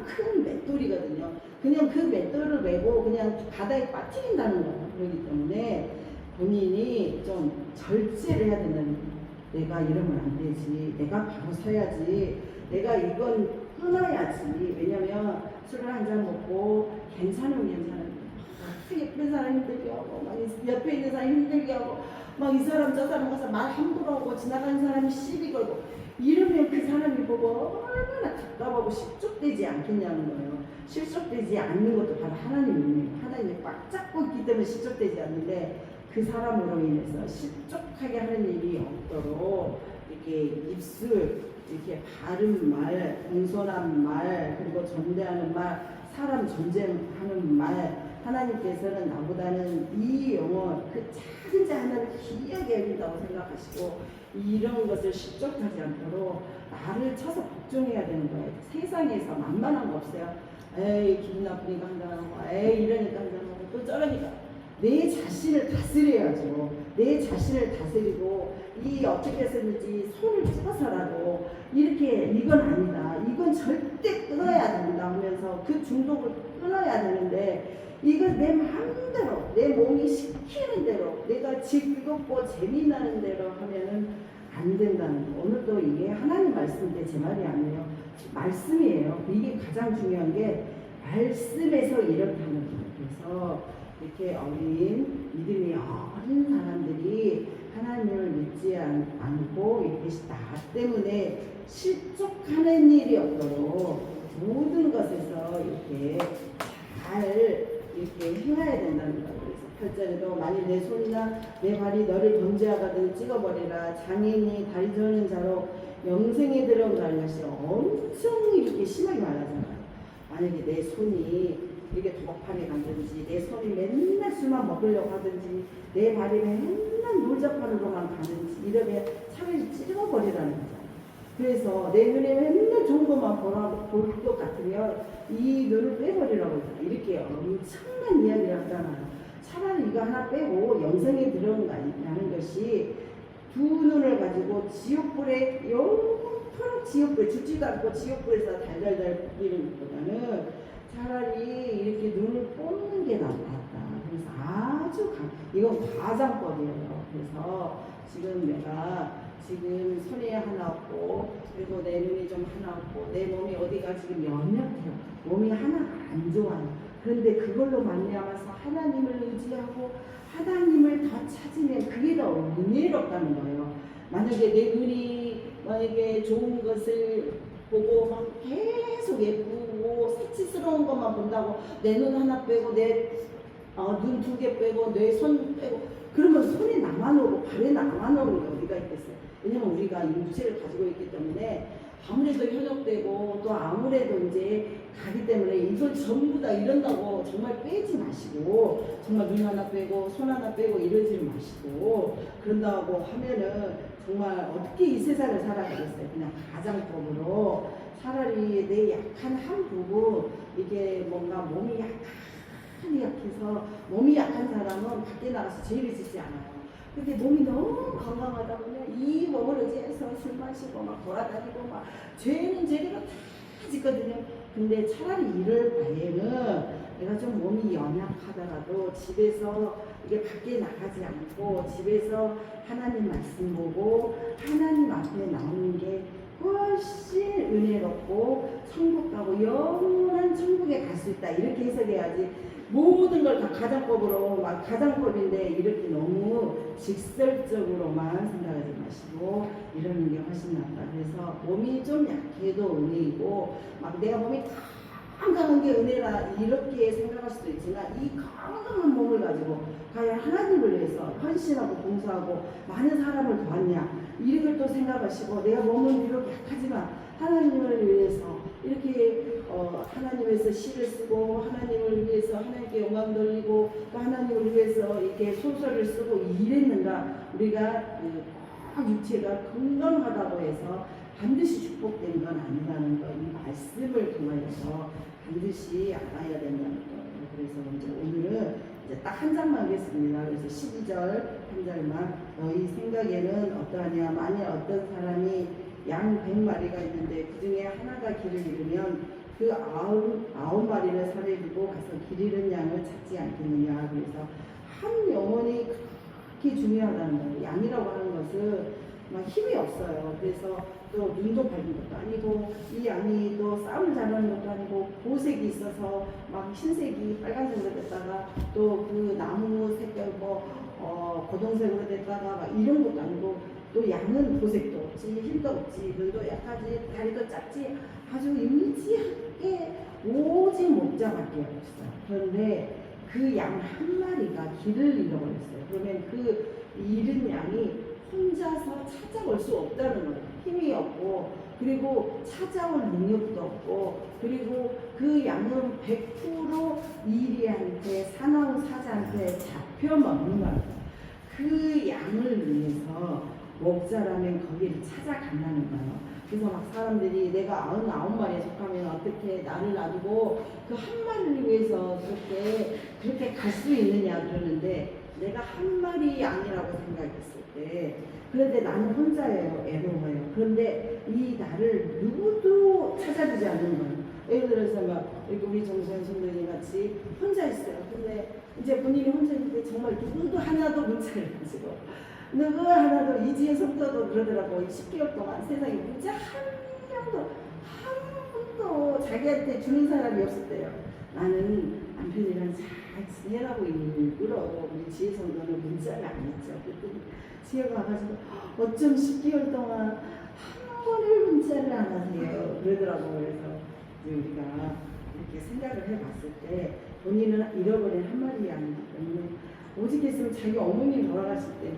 큰 맷돌이거든요. 그냥 그 맷돌을 메고 그냥 바다에 빠뜨린다는 거예요. 그렇기 때문에 본인이 좀 절제를 해야 된다는 거예요. 내가 이러면 안 되지. 내가 바로 서야지. 내가 이건 끊어야지. 왜냐면 술을 한 잔 먹고 괜찮으면 괜찮은데 예쁜 사람 힘들게 하고 막 옆에 있는 사람 힘들게 하고 막 이 사람 저 사람 가서 말 함부로 하고 지나가는 사람이 시비 걸고 이러면 그 사람이 보고 얼마나 답답하고 실족되지 않겠냐는 거예요. 실족되지 않는 것도 바로 하나님이에요. 하나님이 꽉 잡고 있기 때문에 실족되지 않는데, 그 사람으로 인해서 실족하게 하는 일이 없도록 이렇게 입술, 이렇게 바른 말, 공손한 말, 그리고 존대하는 말, 사람 존재하는 말, 하나님께서는 나보다는 이 영혼, 그 작은 자 하나를 귀하게 여긴다고 생각하시고 이런 것을 실족하지 않도록 나를 쳐서 복종해야 되는 거예요. 세상에서 만만한 거 없어요. 에이 기분 나쁘니까 한잔하고, 에이 이러니까 한잔하고, 또 저러니까. 내 자신을 다스려야죠. 내 자신을 다스리고 이 어떻게 했었는지 손을 찍어서라도 이렇게 이건 아니다, 이건 절대 끊어야 된다 하면서 그 중독을 끊어야 되는데, 이건 내 마음대로 내 몸이 시키는 대로 내가 즐겁고 재미나는 대로 하면은 안 된다는 거. 오늘도 이게 하나님 말씀인데 제 말이 아니에요. 말씀이에요. 이게 가장 중요한 게 말씀에서 이렇다는 거예요. 그래서 이렇게 어린 믿음이 어린 사람들이 하나님을 믿지 않고 이렇게 나 때문에 실족하는 일이 없도록 모든 것에서 이렇게 잘 이렇게 행해야 된다는 거예요. 그래서 8절에도 만일 내 손이나 내 발이 너를 범죄하거든 찍어버리라. 장애인이 다리 저는 자로 영생에 들어가는 것이 엄청 이렇게 심하게 말하잖아요. 만약에 내 손이 이렇게 도박판에 가든지, 내 손이 맨날 술만 먹으려고 하든지, 내 발이 맨날 놀자판으로만 가든지 이러면 차라리 찢어버리라는 거잖아요. 그래서 내 눈에 맨날 좋은 것만 볼 것 같으면 이 눈을 빼버리라고 했잖아요. 이렇게 엄청난 이야기를 하잖아요. 차라리 이거 하나 빼고 영생에 들어가는 것이, 두 눈을 가지고 지옥불에 영원토록 지옥불에 죽지도 않고 지옥불에서 달달달 굽히는 것보다는 차라리 이렇게 눈을 뽑는 게 낫다. 그래서 아주 이건 과장법이에요. 그래서 지금 내가 지금 손이 하나 없고, 그리고 내 눈이 좀 하나 없고, 내 몸이 어디가 지금 연약해요. 몸이 하나가 안 좋아요. 그런데 그걸로 말미암아서 하나님을 의지하고 하나님을 더 찾으면 그게 더 은혜롭다는 거예요. 만약에 내 눈이 막 이게 좋은 것을 보고 막 계속 예쁘고 사치스러운 것만 본다고 내 눈 하나 빼고 내 눈 두 개 빼고 내 손 빼고 그러면 손이 나만 오고 발에 나만 오는 게 어디가 있겠어요. 왜냐면 우리가 이 육체를 가지고 있기 때문에 아무래도 현혹되고 또 아무래도 이제 가기 때문에 이걸 전부 다 이런다고 정말 빼지 마시고 정말 눈 하나 빼고 손 하나 빼고 이러지 마시고 그런다고 하면은 정말 어떻게 이 세상을 살아가겠어요. 그냥 가장법으로 차라리 내 약한 한 부분 이게 뭔가 몸이 약해서 몸이 약한 사람은 밖에 나가서 죄를 짓지 않아요. 근데 몸이 너무 건강하다 보면 이 몸을 의지해서 술 마시고 막 돌아다니고 막 죄는 죄대로 다 짓거든요. 근데 차라리 이럴 바에는 내가 좀 몸이 연약하더라도 집에서 이게 밖에 나가지 않고 집에서 하나님 말씀 보고 하나님 앞에 나오는 게 훨씬 은혜롭고 천국 가고 영원한 천국에 갈 수 있다 이렇게 해석해야지 모든 걸 다 가장법으로 막 가장법인데 이렇게 너무 직설적으로만 생각하지 마시고 이러는 게 훨씬 낫다. 그래서 몸이 좀 약해도 은혜이고 막 내가 몸이 건강한 게 은혜라 이렇게 생각할 수도 있지만 이 건강한 몸을 가지고 과연 하나님을 위해서 헌신하고 봉사하고 많은 사람을 도왔냐 이걸 또 생각하시고 내가 몸은 비록 약하지만 하나님을 위해서 이렇게 하나님에서 시를 쓰고 하나님을 위해서 하나님께 영광 돌리고 또 하나님을 위해서 이렇게 소설을 쓰고 이랬는가 우리가 꼭 육체가 건강하다고 해서 반드시 축복된 건 아니라는 거 이 말씀을 통하여서 반드시 알아야 된다는 거. 그래서 이제 오늘은 이제 딱 한 장만 하겠습니다. 그래서 12절 한 절만 너희 생각에는 어떠하냐 만일 어떤 사람이 양 100마리가 있는데 그 중에 하나가 길을 잃으면 그 아홉 마리를 살해주고 가서 길 잃은 양을 찾지 않겠느냐. 그래서 한 영혼이 그렇게 중요하다는 거예요. 양이라고 하는 것은 막 힘이 없어요. 그래서 또 눈도 밝은 것도 아니고 이 양이 또 싸움을 잘하는 것도 아니고 보색이 있어서 막 흰색이 빨간색으로 됐다가 또 그 나무 색깔 고동색으로 됐다가 막 이런 것도 아니고 또 양은 보색도 없지 힘도 없지 눈도 약하지 다리도 작지 아주 미지하게 오직 목자밖에 없어요. 그런데 그 양 한 마리가 길을 잃어버렸어요. 그러면 그 잃은 양이 혼자서 찾아올 수 없다는 거예요. 힘이 없고 그리고 찾아올 능력도 없고 그리고 그 양은 100% 이리한테 사나운 사자한테 잡혀먹는 거예요. 그 양을 위해서 목자라면 거기를 찾아간다는 거예요. 그래서 막 사람들이 내가 99마리에 속하면 어떻게 나를 놔두고 그 한 마리를 위해서 그렇게 갈 수 있느냐 그러는데 내가 한 마리 양이라고 생각했을 때 그런데 나는 혼자예요. 애로워요. 그런데 이 나를 누구도 찾아주지 않는 거예요. 예를 들어서 막 이렇게 우리 정선 선생님 같이 혼자 있어요. 근데 이제 본인이 혼자 있는데 정말 누구도 하나도 문자를 가지고 누구 하나도 이지혜 성도도 그러더라고. 10개월 동안 세상에 문자 한 분도 자기한테 주는 사람이 없을 때요. 나는 남편이랑 잘 지내라고 일부러 우리 지혜 성도는 문자를 안 했죠. 그랬더니 지혜가 와가지고 어쩜 10개월 동안 한 번을 문자를 안 하세요. 그러더라고. 그래서 우리가 이렇게 생각을 해봤을 때 본인은 잃어버린 한 마리 양이기 때문에 오직 했으면 자기 어머님 돌아가실 때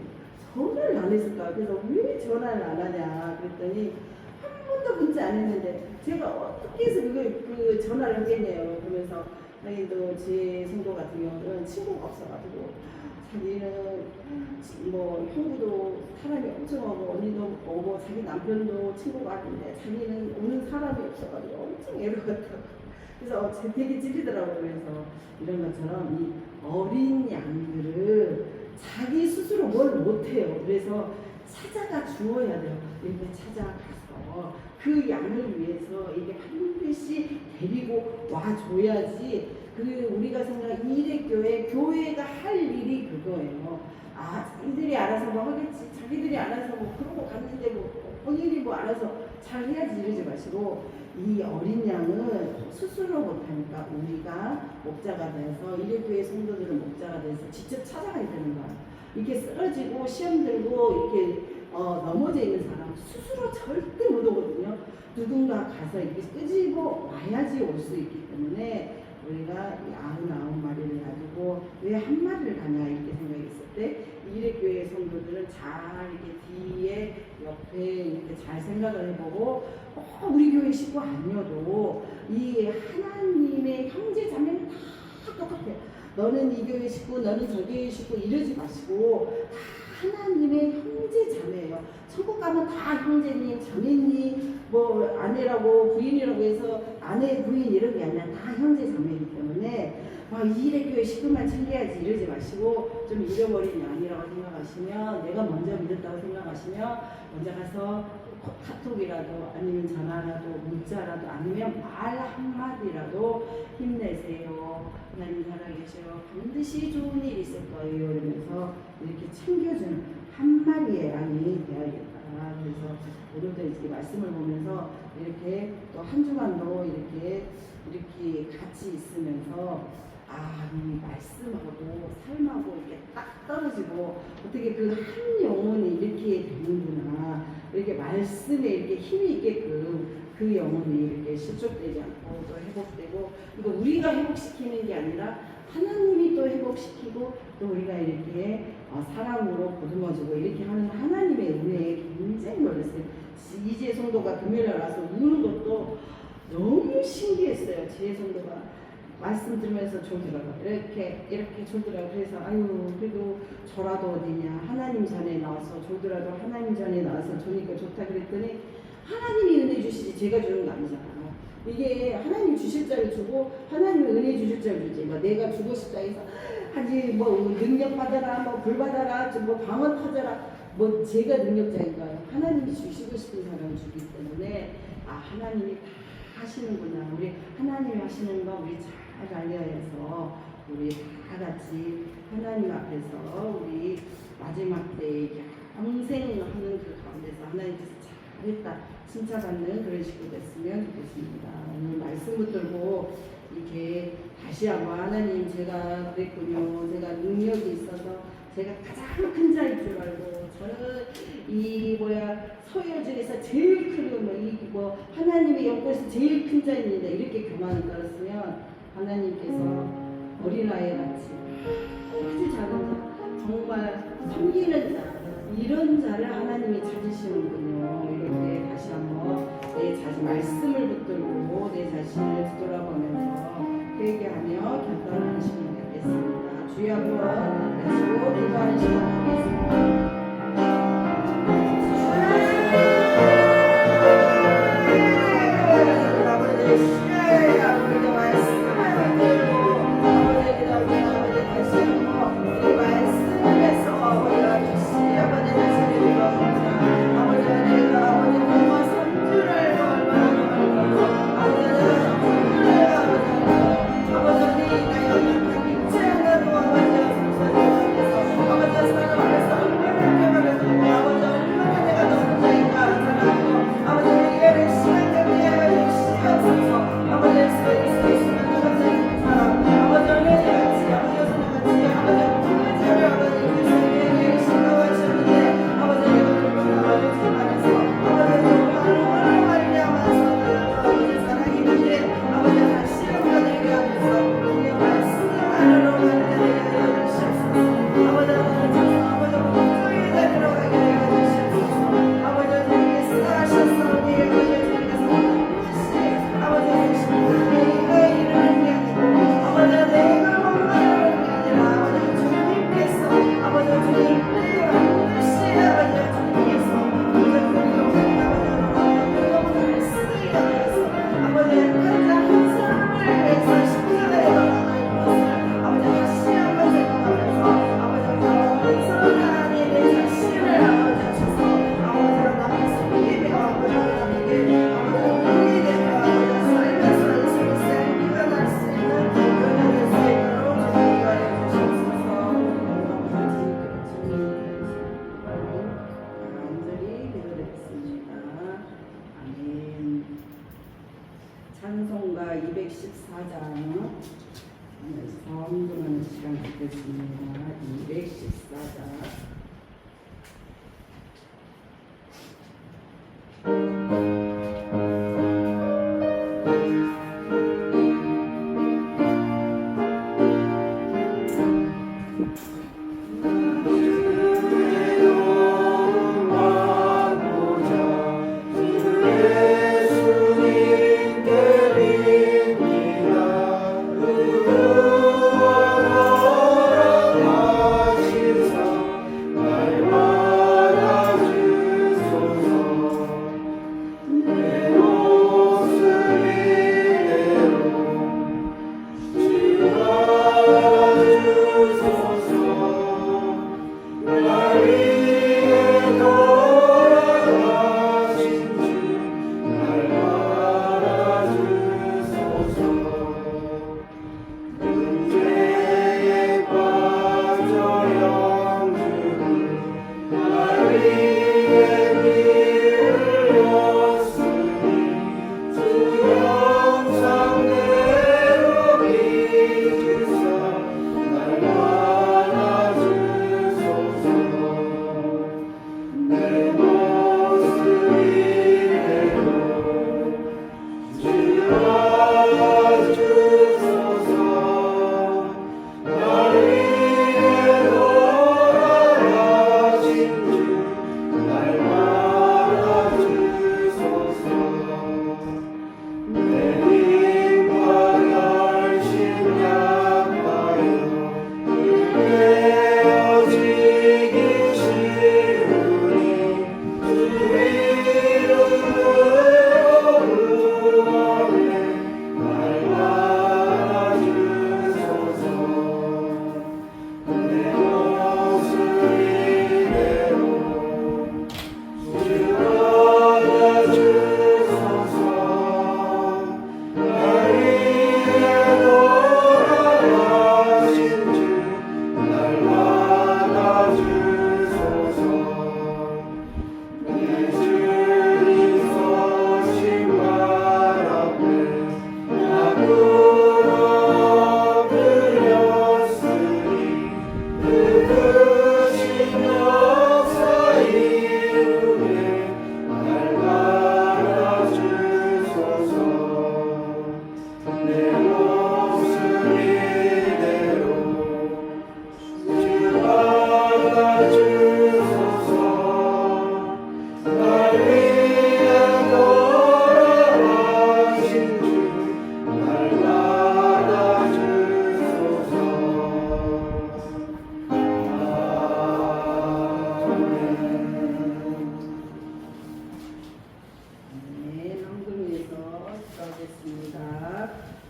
전화를 안 했을까? 그래서 왜 전화를 안 하냐? 그랬더니 한 번도 문자 안 했는데 제가 어떻게 해서 그 전화를 하겠냐요. 그러면서 자기도 제 성도 같은 경우는 친구가 없어가지고 자기는 뭐 형부도 사람이 엄청 오고 언니도 오고 자기 남편도 친구가 아닌데 자기는 오는 사람이 없어가지고 엄청 애로웠다고. 그래서 되게 찔리더라고요. 그래서 이런 것처럼 이 어린 양들을 자기 스스로 뭘 못해요. 그래서 찾아가 주어야 돼요. 이렇게 찾아가서 그 양을 위해서 이게 반드시 데리고 와줘야지. 그 우리가 생각하는 이래교회가 할 일이 그거예요. 자기들이 알아서 뭐 하겠지. 자기들이 알아서 뭐 그러고 갔는데 뭐 본인이 뭐 알아서 잘 해야지 이러지 마시고 이 어린 양은 스스로 못하니까 우리가 목자가 돼서 이래교회 성도들은 목자가 돼서 직접 찾아가야 되는 거야. 이렇게 쓰러지고 시험 들고 이렇게 넘어져 있는 사람 스스로 절대 못 오거든요. 누군가 가서 이렇게 끄집어 와야지 올 수 있기 때문에 우리가 99마리를 가지고 왜 한 마리를 가냐 이렇게 생각했을 때 이래교회 성도들은 잘 이렇게 뒤에 옆에 이렇게 잘 생각을 해보고 우리 교회 식구 아니어도 이 하나님의 형제 자매는 다 똑같아요. 너는 이 교회 식구, 너는 저 교회 식구 이러지 마시고 다 하나님의 형제 자매예요. 천국 가면 다 형제님, 자매님, 뭐 아내라고 부인이라고 해서 아내, 부인 이런 게 아니라 다 형제 자매이기 때문에 이 일의 교회 식구만 챙겨야지 이러지 마시고 좀 잃어버린 양이라고 생각하시면 내가 먼저 믿었다고 생각하시면 먼저 가서 카톡이라도 아니면 전화라도 문자라도 아니면 말 한마디라도 힘내세요. 하나님 살아계셔요. 반드시 좋은 일이 있을 거예요. 이러면서 이렇게 챙겨주는 한 마리의 양이 되어야겠다. 그래서 오늘도 이렇게 말씀을 보면서 이렇게 또 한 주간도 이렇게 같이 있으면서 이 말씀하고 삶하고 이렇게 딱 떨어지고 어떻게 그 한 영혼이 이렇게 되는구나. 이렇게 말씀에 이렇게 힘이 있게끔 그 영혼이 이렇게 실족되지 않고 또 회복되고 이거 우리가 회복시키는 게 아니라 하나님이 또 회복시키고 또 우리가 이렇게 사랑으로 보듬어주고 이렇게 하는 하나님의 은혜에 굉장히 놀랐어요. 이재 성도가 금요일날 와서 우는 것도 너무 신기했어요. 지혜 성도가 말씀 들으면서 졸더라고. 이렇게 졸더라고. 그래서 그래도 저라도 어디냐. 하나님 전에 나와서 졸더라도 하나님 전에 나와서 조니까 좋다 그랬더니 하나님이 은혜 주시지 제가 주는 거 아니잖아요. 이게 하나님 주실 자를 주고 하나님이 은혜 주실 자를 주지. 내가 주고 싶다 해서 하지 능력 받아라, 불 받아라, 방언 터져라. 제가 능력자인가요? 하나님이 주시고 싶은 사람을 주기 때문에 하나님이 다 하시는구나. 우리 하나님이 하시는 거 우리 잘 알려야 해서 우리 다 같이 하나님 앞에서 우리 마지막 때 평생 하는 그 가운데서 하나님께서 잘했다 칭찬받는 그런 식으로 됐으면 좋겠습니다. 오늘 말씀 붙들고 이렇게 다시 한번 하나님 제가 그랬군요. 제가 능력이 있어서 제가 가장 큰 자일 줄 알고 저는 서열 중에서 제일 크고 하나님의 영광에서 제일 큰 자입니다. 이렇게 가만히 떨었으면 하나님께서 어린아이 같이 아주 작은 자, 정말 섬기는 자 이런 자를 하나님이 찾으시는군요. 이렇게 다시 한번 내 자신 말씀을 붙들고 내 자신을 뒤돌아보면서 회개하며 결단하는 시간을 갖겠습니다. 주여 한번 다시고 기도하는 시간을 갖겠습니다. 찬송가 214장 성도하는 시간 갖겠습니다. 214장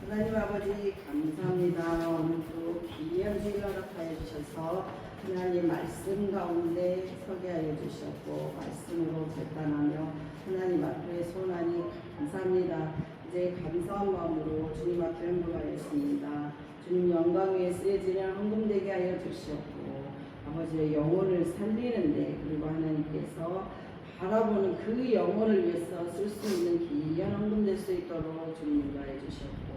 하나님 아버지 감사합니다. 오늘 또 귀한 주일 허락하여 주셔서 하나님 말씀 가운데 서게 하여 주셨고 말씀으로 결단하며 하나님 앞에 손하니 감사합니다. 이제 감사한 마음으로 주님 앞에 헌금하였습니다. 주님 영광 위에 쓰여지는 헌금되게 하여 주셨고 아버지의 영혼을 살리는데 그리고 하나님께서 바라보는 그 영혼을 위해서 쓸 수 있는 귀한 헌금 될 수 있도록 주님 인도해 주셨고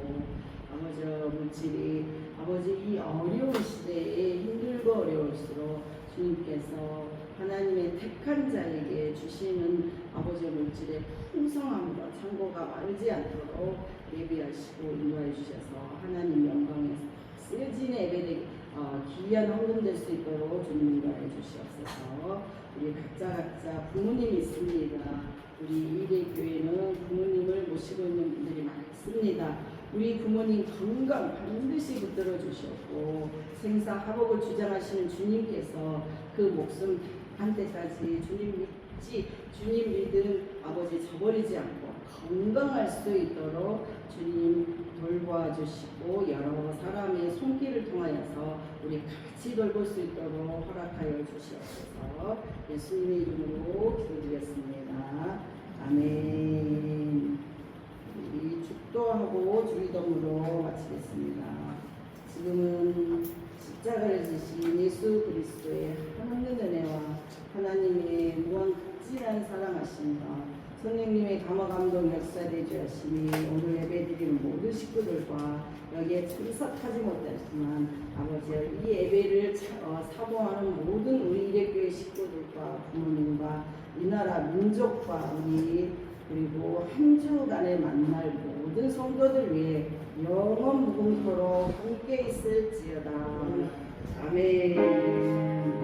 아버지 물질이 아버지 이 어려운 시대에 힘들고 어려울수록 주님께서 하나님의 택한 자에게 주시는 아버지 물질의 풍성함과 창고가 마르지 않도록 예비하시고 인도해 주셔서 하나님 영광에서 쓰여진 예배를 귀한 헌금 될 수 있도록 주님 인도해 주시옵소서. 우리 각자 부모님이 있습니다. 우리 이대교회는 부모님을 모시고 있는 분들이 많습니다. 우리 부모님 건강 반드시 붙들어 주셨고 생사화복을 주장하시는 주님께서 그 목숨 한때까지 주님 믿음 아버지 저버리지 않고 건강할 수 있도록 주님 돌보아 주시고 여러 사람의 손길을 통하여서 우리 같이 돌볼 수 있도록 허락하여 주시옵소서. 예수님의 이름으로 기도드렸습니다. 아멘. 우리 축도하고 주기도문으로 마치겠습니다. 지금은 십자가를 지신 예수 그리스도의 하나님의 은혜와 하나님의 무한 극진한 사랑하심과 성령님의 감화감동 역사되게 하심이 오늘 예배드리는 모든 식구들과 여기에 참석하지 못했지만 아버지 이 예배를 사모하는 모든 우리 이대교회 식구들과 부모님과 이 나라 민족과 우리 그리고 한 주간에 만날 모든 성도들 위해 영원 무궁토록 함께 있을지어다. 아멘.